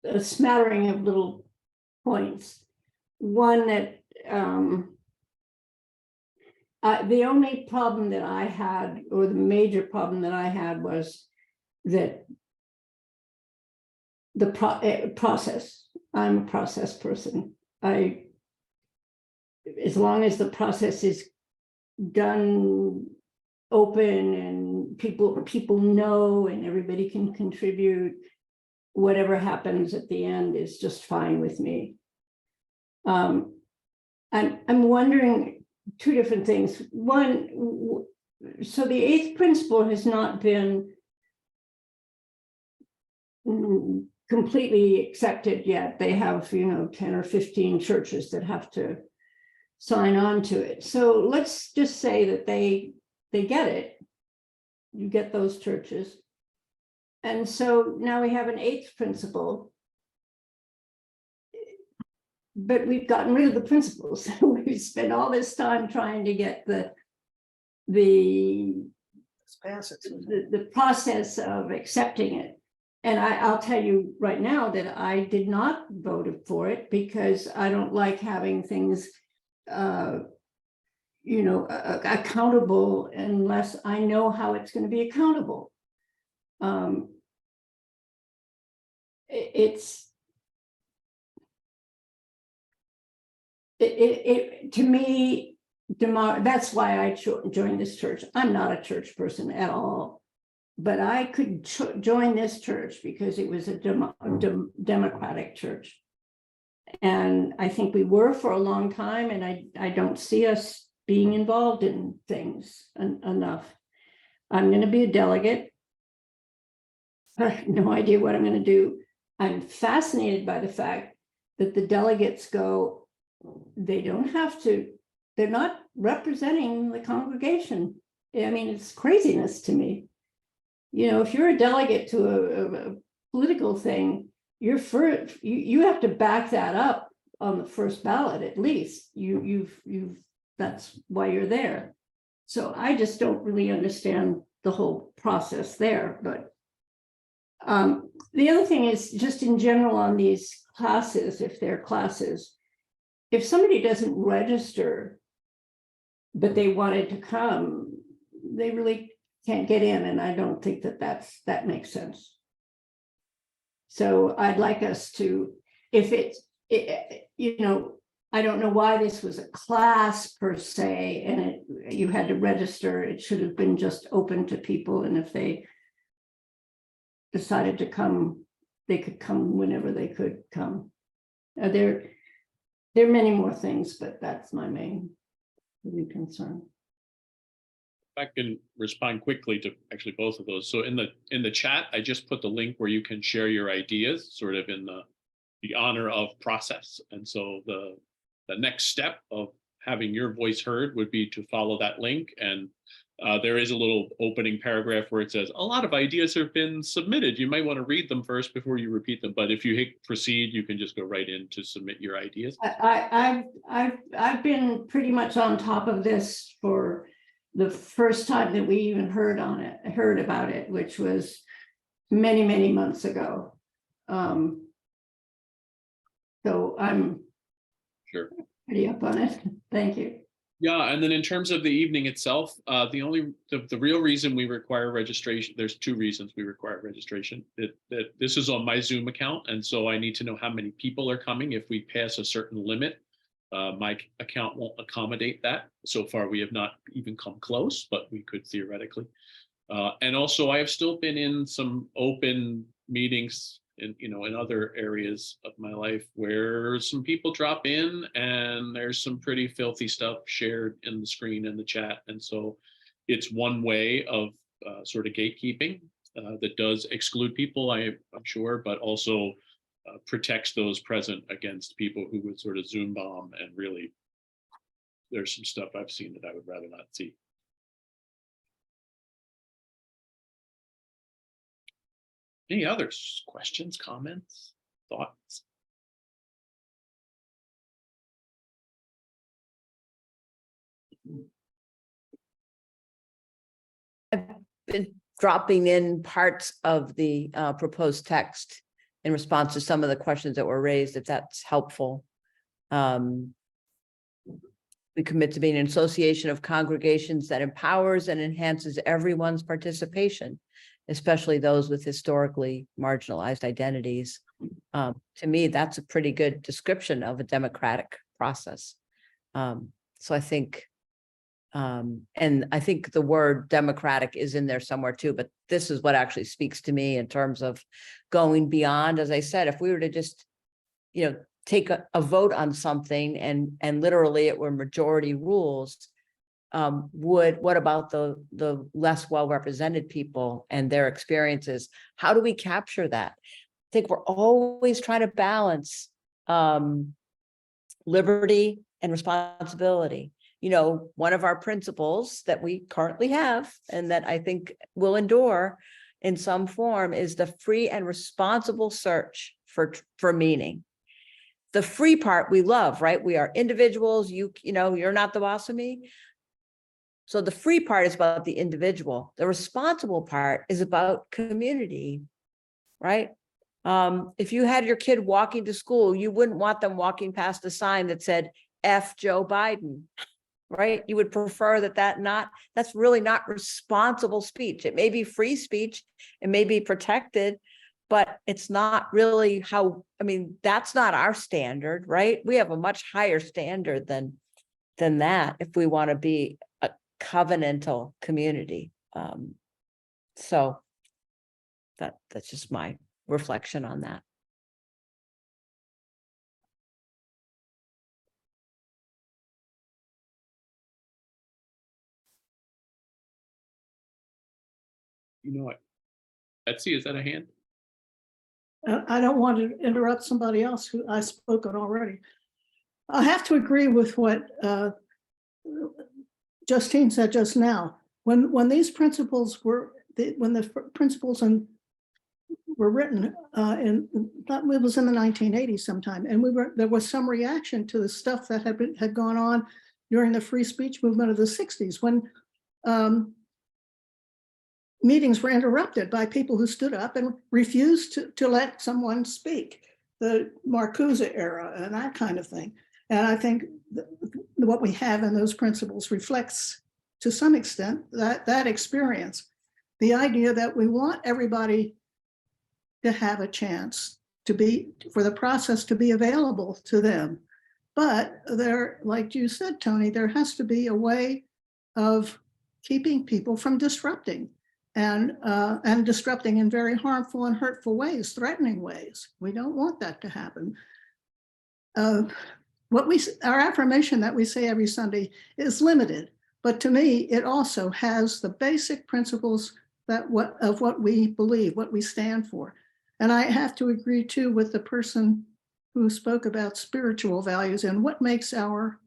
a smattering of little points. One that the only problem that I had, or the major problem that I had, was that the process. I'm a process person. As long as the process is done open and people know and everybody can contribute, whatever happens at the end is just fine with me. I'm wondering 2 different things. One, so the 8th principle has not been completely accepted yet. They have 10 or 15 churches that have to sign on to it. So let's just say that they get it. You get those churches. And so now we have an 8th principle, but we've gotten rid of the principles. We've spent all this time trying to get the process of accepting it. And I'll tell you right now that I did not vote for it because I don't like having things accountable unless I know how it's going to be accountable. To me, that's why I joined this church. I'm not a church person at all. but I could join this church because it was a democratic church. And I think we were for a long time, and I don't see us being involved in things enough. I'm going to be a delegate. I have no idea what I'm going to do. I'm fascinated by the fact that the delegates go, they don't have to, they're not representing the congregation. I mean, it's craziness to me. You know, if you're a delegate to a political thing, you have to back that up on the first ballot at least. That's why you're there. So I just don't really understand the whole process there. But the other thing is just in general on these classes, if they're classes, if somebody doesn't register, but they wanted to come, they really can't get in. And I don't think that makes sense. So I'd like us to, if you know, I don't know why this was a class per se, and you had to register. It should have been just open to people. And if they decided to come, they could come whenever they could come. There are many more things, but that's my main concern. I can respond quickly to actually both of those. So in the chat, I just put the link where you can share your ideas, sort of in the honor of process. And so the next step of having your voice heard would be to follow that link. And there is a little opening paragraph where it says a lot of ideas have been submitted. You might want to read them first before you repeat them. But if you hit proceed, you can just go right in to submit your ideas. I've been pretty much on top of this for the first time that we even heard about it, which was many, many months ago. So I'm sure pretty up on it. Thank you. Yeah, and then in terms of the evening itself, the real reason we require registration, there's two reasons we require registration. That this is on my Zoom account, and so I need to know how many people are coming. If we pass a certain limit, my account won't accommodate that. So far, we have not even come close, but we could theoretically. And also, I have still been in some open meetings in other areas of my life where some people drop in and there's some pretty filthy stuff shared in the screen and the chat. And so it's one way of sort of gatekeeping that does exclude people, I'm sure, but also protects those present against people who would sort of Zoom bomb. And really, there's some stuff I've seen that I would rather not see. Any others? Questions, comments, thoughts? I've been dropping in parts of the proposed text in response to some of the questions that were raised, if that's helpful. We commit to being an association of congregations that empowers and enhances everyone's participation, especially those with historically marginalized identities. To me, that's a pretty good description of a democratic process. So I think, and I think the word democratic is in there somewhere too, but this is what actually speaks to me in terms of going beyond. As I said, if we were to just, take a vote on something and literally it were majority rules, what about the less well-represented people and their experiences? How do we capture that? I think we're always trying to balance liberty and responsibility. One of our principles that we currently have and that I think will endure in some form is the free and responsible search for meaning. The free part we love, right? We are individuals. You're not the boss of me. So the free part is about the individual. The responsible part is about community, right? If you had your kid walking to school, you wouldn't want them walking past a sign that said F Joe Biden, right? You would prefer that's really not responsible speech. It may be free speech, it may be protected, but it's not really that's not our standard, right? We have a much higher standard than that if we want to be a covenantal community. So That's just my reflection on that. You know what? Betsy, is that a hand? I don't want to interrupt somebody else who I've spoken already. I have to agree with what Justine said just now. When these principles were, when the principles were written it was in the 1980s sometime, and there was some reaction to the stuff that had gone on during the free speech movement of the 60s, when meetings were interrupted by people who stood up and refused to let someone speak, the Marcuse era and that kind of thing. And I think what we have in those principles reflects to some extent that experience. The idea that we want everybody to have a chance for the process to be available to them. But there, like you said, Tony, there has to be a way of keeping people from disrupting and disrupting in very harmful and hurtful ways, threatening ways. We don't want that to happen. Our affirmation that we say every Sunday is limited, but to me, it also has the basic principles of what we believe, what we stand for. And I have to agree too with the person who spoke about spiritual values and what makes a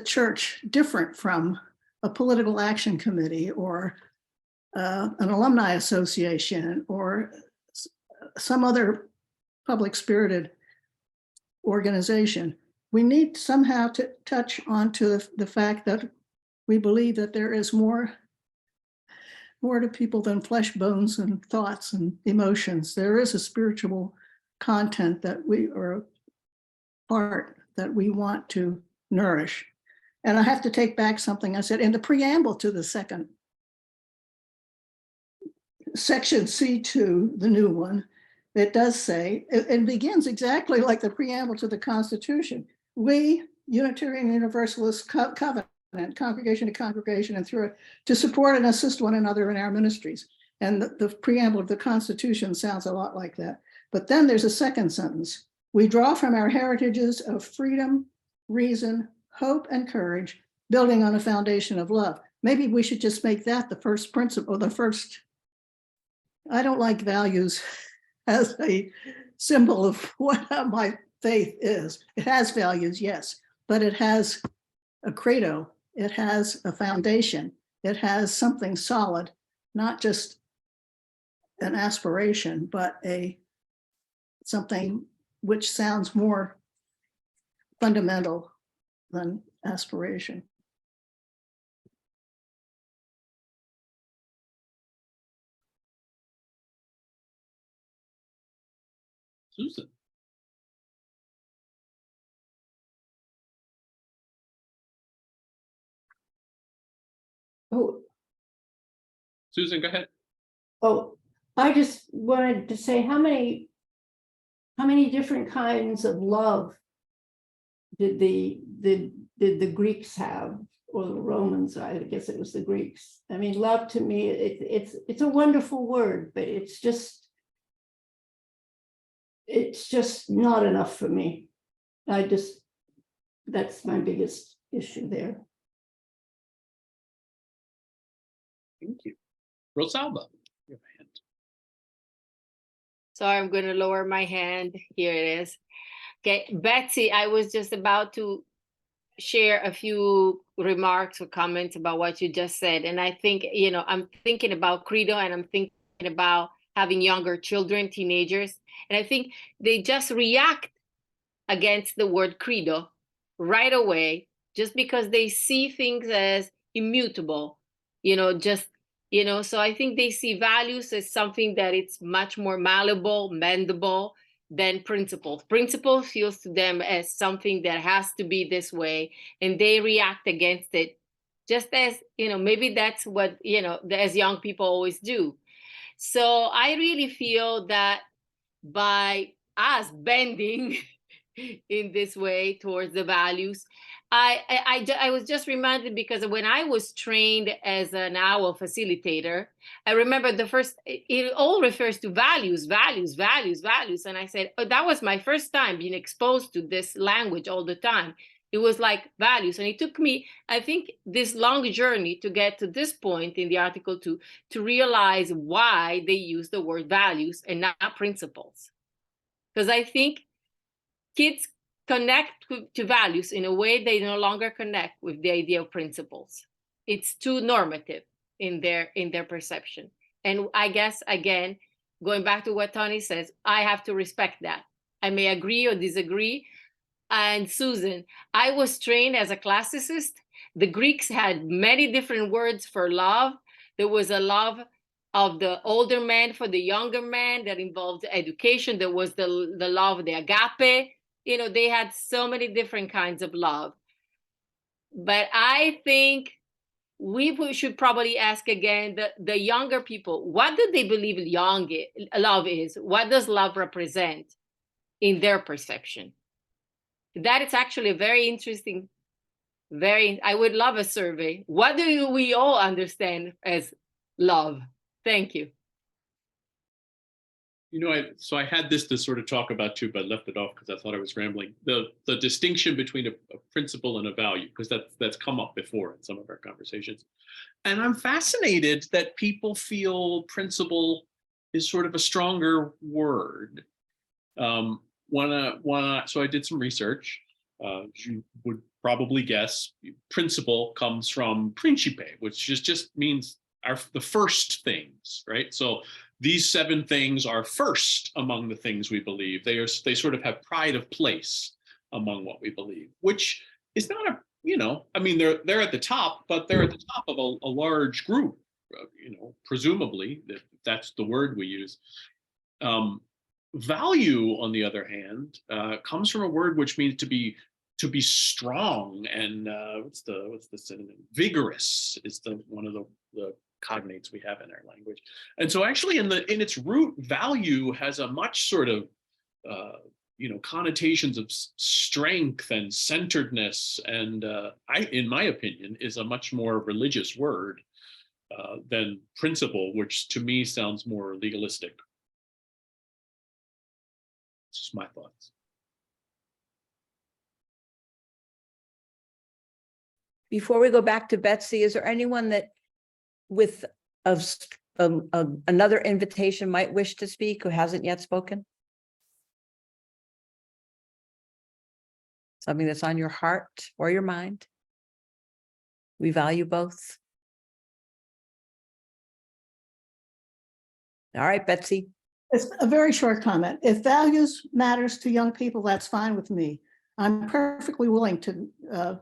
church different from a political action committee or an alumni association or some other public spirited organization. We need somehow to touch onto the fact that we believe that there is more to people than flesh, bones, and thoughts and emotions. There is a spiritual content or part that we want to nourish. And I have to take back something I said in the preamble to the second section C2, the new one. It does say, it begins exactly like the preamble to the Constitution. We, Unitarian Universalist Covenant, congregation to congregation and through it, to support and assist one another in our ministries. And the preamble of the Constitution sounds a lot like that. But then there's a second sentence. We draw from our heritages of freedom, reason, hope, and courage, building on a foundation of love. Maybe we should just make that the first principle, I don't like values as a symbol of what my faith is. It has values, yes, but it has a credo. It has a foundation. It has something solid, not just an aspiration, but something which sounds more fundamental than aspiration. Susan. Oh, Susan, go ahead. I just wanted to say how many different kinds of love did the Greeks have, or the Romans? I guess it was the Greeks. I mean, love to me, it's a wonderful word, but it's just not enough for me. That's my biggest issue there. Thank you. Rosalba, you have a hand. So I'm going to lower my hand. Here it is. Okay, Betsy, I was just about to share a few remarks or comments about what you just said. And I think, I'm thinking about credo, and I'm thinking about having younger children, teenagers. And I think they just react against the word credo right away, just because they see things as immutable, so I think they see values as something that it's much more malleable, mendable than principles. Principle feels to them as something that has to be this way, and they react against it, just as, maybe that's what, as young people always do. So I really feel that by us bending in this way towards the values, I was just reminded because when I was trained as an OWL facilitator, I remember the first, it all refers to values, values, values, values. And I said, oh, that was my first time being exposed to this language all the time. It was like values. And it took me, I think, this long journey to get to this point in the Article 2 to realize why they use the word values and not principles. Because I think kids connect to values in a way they no longer connect with the idea of principles. It's too normative in their perception. And I guess, again, going back to what Tony says, I have to respect that. I may agree or disagree. And Susan, I was trained as a classicist. The Greeks had many different words for love. There was a love of the older man for the younger man that involved education. There was the love of the agape. You know, they had so many different kinds of love. But I think we should probably ask again the younger people, what do they believe love is? What does love represent in their perception? That is actually a very interesting, I would love a survey. What do we all understand as love? Thank you. You know, I had this to sort of talk about too, but left it off because I thought I was rambling. The distinction between a principle and a value, because that's come up before in some of our conversations. And I'm fascinated that people feel principle is sort of a stronger word. So I did some research. You would probably guess principle comes from principe, which just means the first things, right? So these 7 things are first among the things we believe. They sort of have pride of place among what we believe, which is not I mean, they're at the top, but they're at the top of a large group, presumably, that's the word we use. Value, on the other hand, comes from a word which means to be strong and what's the synonym? Vigorous is one of the cognates we have in our language. And so actually in its root, value has a much sort of connotations of strength and centeredness, and in my opinion, is a much more religious word than principle, which to me sounds more legalistic. It's just my thoughts. Before we go back to Betsy, is there anyone that with another invitation might wish to speak who hasn't yet spoken? Something that's on your heart or your mind? We value both. All right, Betsy. It's a very short comment. If values matters to young people, that's fine with me. I'm perfectly willing to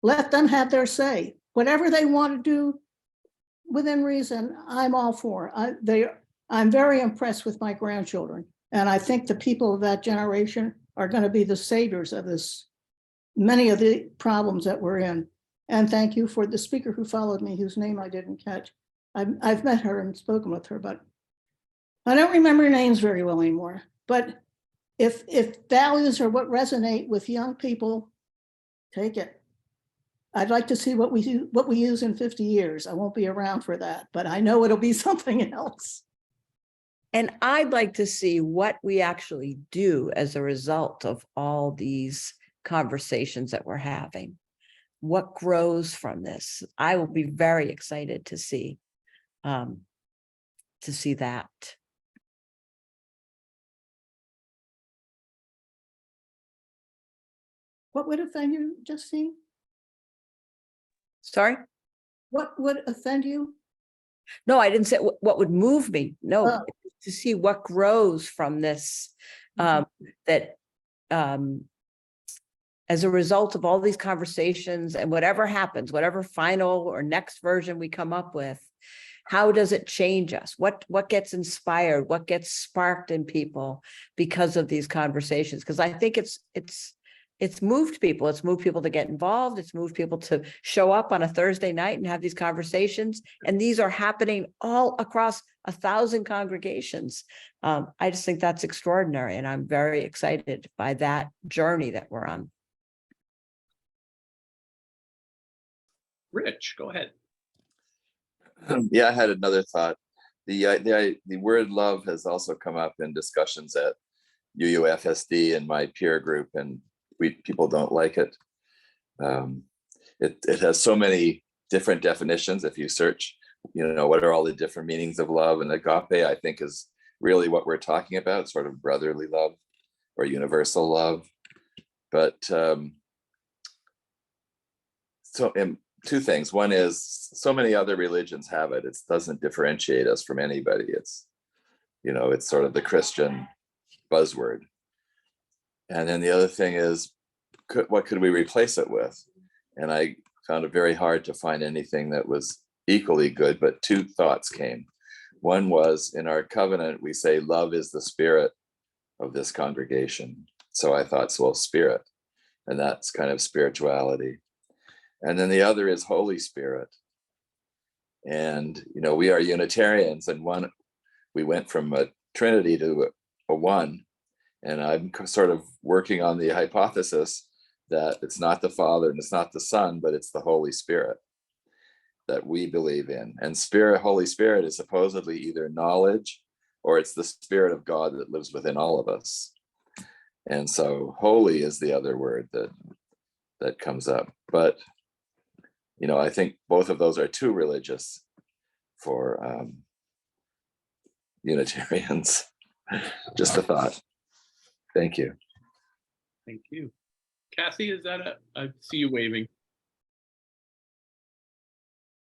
let them have their say. Whatever they want to do within reason, I'm all for. I'm very impressed with my grandchildren. And I think the people of that generation are going to be the saviors of many of the problems that we're in. And thank you for the speaker who followed me, whose name I didn't catch. I've met her and spoken with her, but I don't remember names very well anymore. But if values are what resonate with young people, take it. I'd like to see what we use in 50 years. I won't be around for that, but I know it'll be something else. And I'd like to see what we actually do as a result of all these conversations that we're having. What grows from this? I will be very excited to see that. What would offend you, Justine? Sorry? What would offend you? No, I didn't say what would move me. No, to see what grows from this, that as a result of all these conversations and whatever happens, whatever final or next version we come up with, how does it change us? What gets inspired? What gets sparked in people because of these conversations? Because I think it's moved people. It's moved people to get involved. It's moved people to show up on a Thursday night and have these conversations. And these are happening all across 1,000 congregations. I just think that's extraordinary. And I'm very excited by that journey that we're on. Rich, go ahead. Yeah, I had another thought. The word love has also come up in discussions at UUFSD and my peer group, and people don't like it. It has so many different definitions. If you search, what are all the different meanings of love? And agape, I think, is really what we're talking about, sort of brotherly love or universal love. But two things. One is, so many other religions have it. It doesn't differentiate us from anybody. It's, it's sort of the Christian buzzword. And then the other thing is, what could we replace it with? And I found it very hard to find anything that was equally good, but two thoughts came. One was, in our covenant, we say love is the spirit of this congregation. So I thought, well, spirit, and that's kind of spirituality. And then the other is Holy Spirit. And, we are Unitarians, and we went from a Trinity to a one. And I'm sort of working on the hypothesis that it's not the Father and it's not the Son, but it's the Holy Spirit that we believe in. And Holy Spirit is supposedly either knowledge, or it's the Spirit of God that lives within all of us. And so holy is the other word that comes up. But, I think both of those are too religious for Unitarians. Just a thought. Thank you. Thank you. Kathy, is that I see you waving.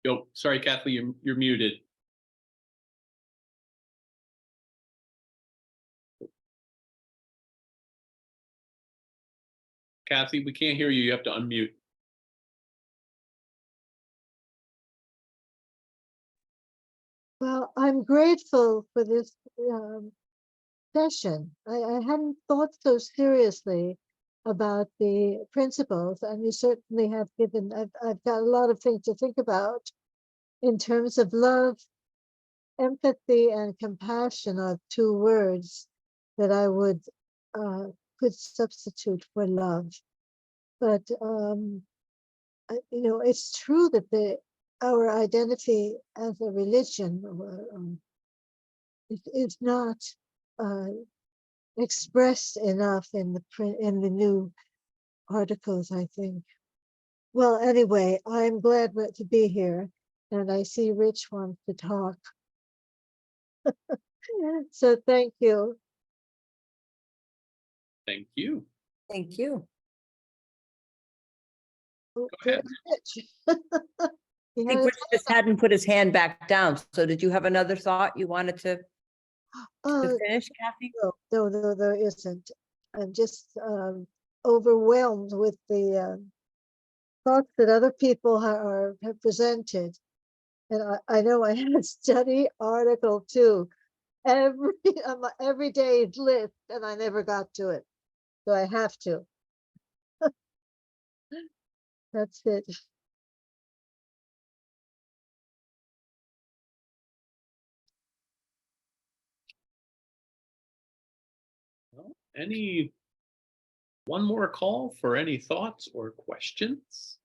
Oh, sorry, Kathy, you're muted. Kathy, we can't hear you. You have to unmute. Well, I'm grateful for this session. I hadn't thought so seriously about the principles, and you certainly have given, I've got a lot of things to think about in terms of love. Empathy and compassion are two words that I would could substitute for love. But it's true that our identity as a religion is not expressed enough in the new articles, I think. Well, anyway, I'm glad to be here, and I see Rich wants to talk. So thank you. Thank you. Thank you. Go ahead. Rich. I think Rich just hadn't put his hand back down. So did you have another thought you wanted to finish, Kathy? No, there isn't. I'm just overwhelmed with the thoughts that other people have presented. And I know I had to study Article 2 every day's list, and I never got to it. So I have to. That's it. Well, one more call for any thoughts or questions?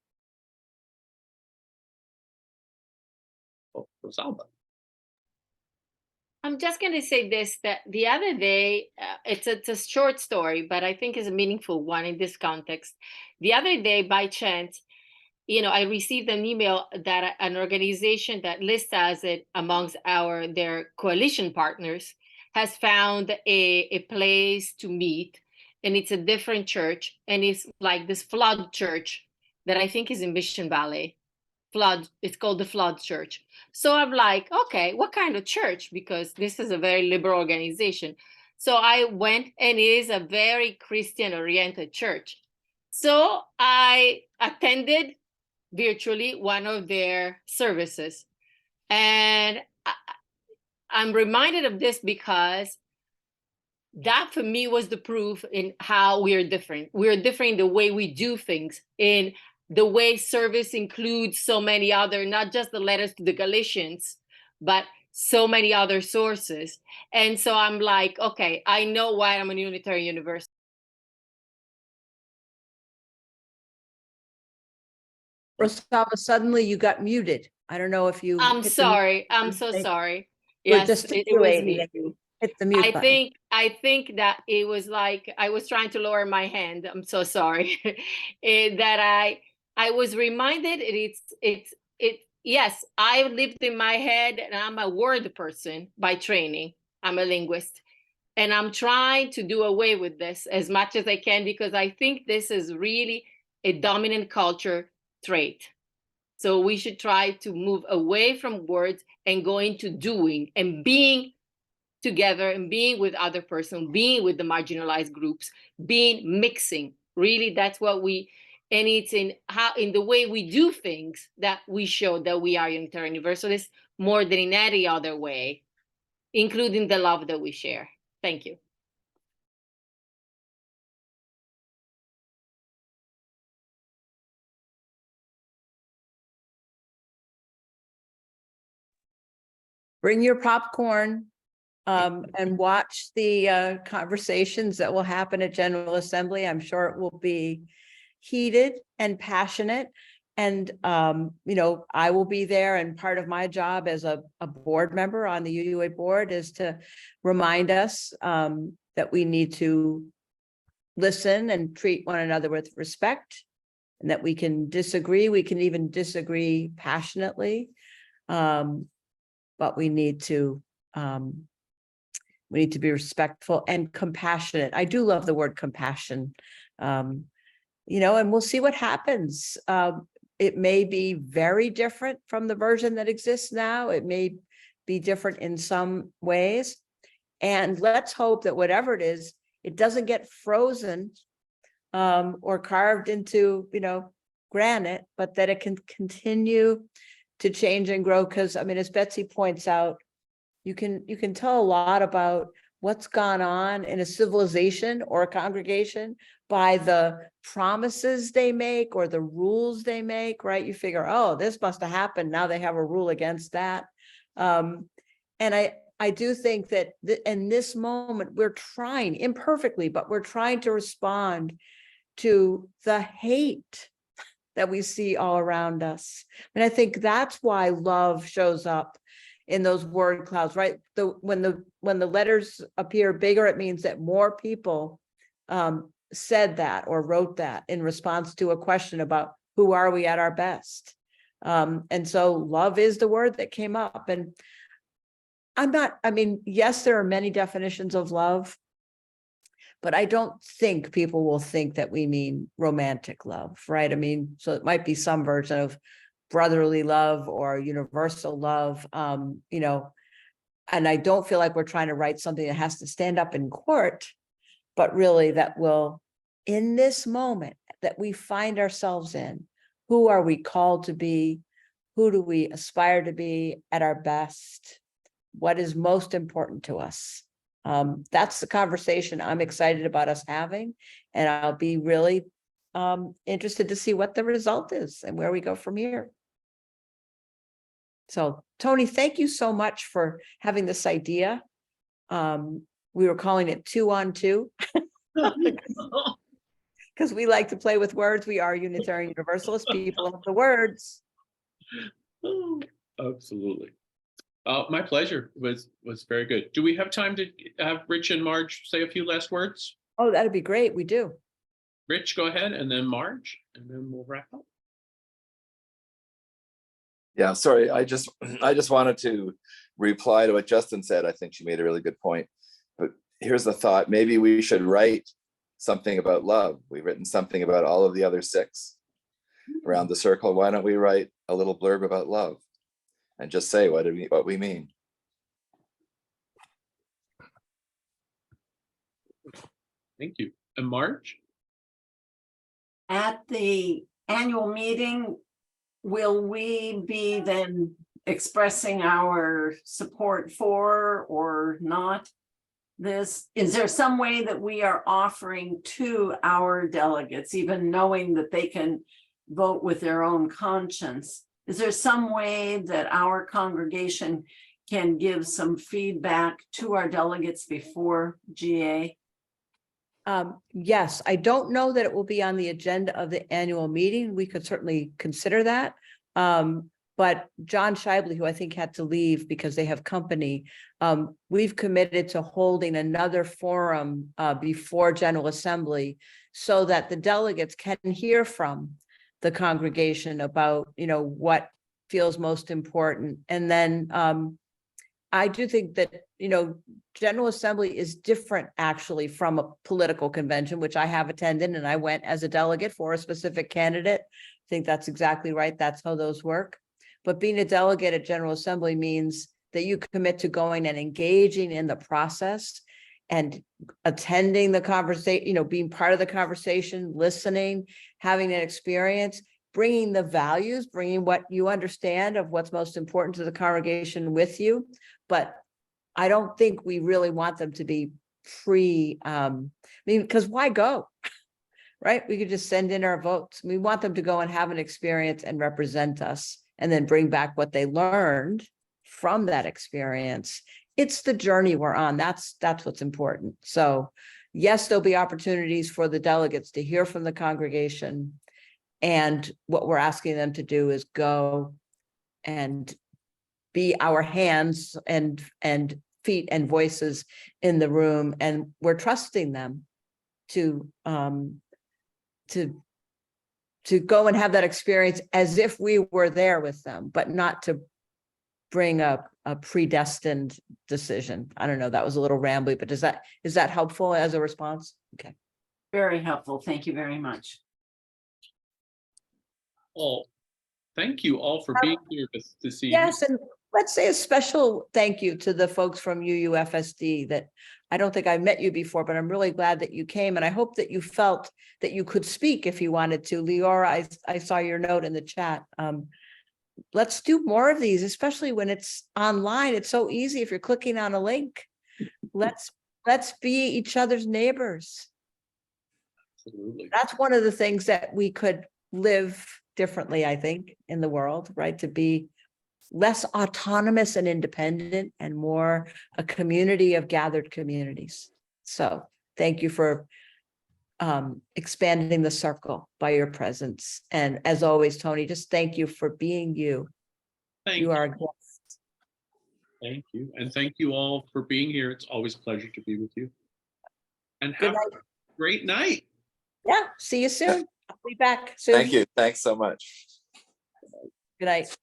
Oh, Rosalba. I'm just going to say this, that the other day, it's a short story, but I think is a meaningful one in this context. The other day, by chance, I received an email that an organization that lists as it amongst their coalition partners has found a place to meet, and it's a different church, and it's like this flood church that I think is in Mission Valley. It's called the Flood Church. So I'm like, okay, what kind of church? Because this is a very liberal organization. So I went, and it is a very Christian-oriented church. So I attended virtually one of their services. And I'm reminded of this because that for me was the proof in how we are different. We're different in the way we do things, in the way service includes so many other, not just the letters to the Galatians, but so many other sources. And so I'm like, okay, I know why I'm a Unitarian Universalist. Rosalba, suddenly you got muted. I don't know if you. I'm hit the- sorry. I'm so sorry. We're Yes, it was gesticulating me. and you hit the mute button. I think that it was like I was trying to lower my hand. I'm so sorry. That I was reminded yes, I lived in my head and I'm a word person by training. I'm a linguist. And I'm trying to do away with this as much as I can because I think this is really a dominant culture trait. So we should try to move away from words and go into doing and being together and being with other person, being with the marginalized groups, mixing. Really, that's what and it's in the way we do things that we show that we are Unitarian Universalists more than in any other way, including the love that we share. Thank you. Bring your popcorn and watch the conversations that will happen at General Assembly. I'm sure it will be heated and passionate. And, I will be there, and part of my job as a board member on the UUA board is to remind us that we need to listen and treat one another with respect, and that we can disagree. We can even disagree passionately. But we need to be respectful and compassionate. I do love the word compassion, and we'll see what happens. It may be very different from the version that exists now. It may be different in some ways. And let's hope that whatever it is, it doesn't get frozen or carved into, granite, but that it can continue to change and grow. Because as Betsy points out, you can tell a lot about what's gone on in a civilization or a congregation by the promises they make or the rules they make, right? You figure, oh, this must have happened. Now they have a rule against that. And I do think that in this moment, we're trying imperfectly, but we're trying to respond to the hate that we see all around us. And I think that's why love shows up in those word clouds, right? When the letters appear bigger, it means that more people said that or wrote that in response to a question about who are we at our best. And so love is the word that came up. And yes, there are many definitions of love, but I don't think people will think that we mean romantic love, right? So it might be some version of brotherly love or universal love, and I don't feel like we're trying to write something that has to stand up in court, but really that will, in this moment that we find ourselves in, who are we called to be? Who do we aspire to be at our best? What is most important to us? That's the conversation I'm excited about us having, and I'll be really interested to see what the result is and where we go from here. So, Tony, thank you so much for having this idea. We were calling it 2 on 2 because we like to play with words. We are Unitarian Universalist people of the words. Oh, absolutely. My pleasure. Was very good. Do we have time to have Rich and Marge say a few last words? Oh, that'd be great. We do. Rich, go ahead, and then Marge, and then we'll wrap up. Yeah, sorry. I just wanted to reply to what Justine said. I think she made a really good point. But here's the thought: maybe we should write something about love. We've written something about all of the other 6 around the circle. Why don't we write a little blurb about love and just say what we mean? Thank you. And Marge? At the annual meeting, will we be then expressing our support for or not this? Is there some way that we are offering to our delegates, even knowing that they can vote with their own conscience? Is there some way that our congregation can give some feedback to our delegates before GA? Yes, I don't know that it will be on the agenda of the annual meeting. We could certainly consider that. But John Shibley, who I think had to leave because they have company, we've committed to holding another forum before General Assembly so that the delegates can hear from the congregation about, what feels most important. And then I do think that, General Assembly is different actually from a political convention, which I have attended, and I went as a delegate for a specific candidate. I think that's exactly right. That's how those work. But being a delegate at General Assembly means that you commit to going and engaging in the process and attending the conversation, being part of the conversation, listening, having an experience, bringing the values, bringing what you understand of what's most important to the congregation with you. But I don't think we really want them to be because why go? Right? We could just send in our votes. We want them to go and have an experience and represent us and then bring back what they learned from that experience. It's the journey we're on. That's what's important. So yes, there'll be opportunities for the delegates to hear from the congregation. And what we're asking them to do is go and be our hands and feet and voices in the room. And we're trusting them to go and have that experience as if we were there with them, but not to bring up a predestined decision. I don't know, that was a little rambly, but is that helpful as a response? Okay. Very helpful. Thank you very much. Well, thank you all for being here this evening. Yes, and let's say a special thank you to the folks from UUFSD that I don't think I met you before, but I'm really glad that you came. And I hope that you felt that you could speak if you wanted to. Leora, I saw your note in the chat. Let's do more of these, especially when it's online. It's so easy if you're clicking on a link. Let's be each other's neighbors. Absolutely. That's one of the things that we could live differently, I think, in the world, right? To be less autonomous and independent and more a community of gathered communities. So thank you for expanding the circle by your presence. And as always, Tony, just thank you for being you. You are a guest. Thank you. And thank you all for being here. It's always a pleasure to be with you. And have a great night. Yeah, see you soon. I'll be back soon. Thank you. Thanks so much. Good night.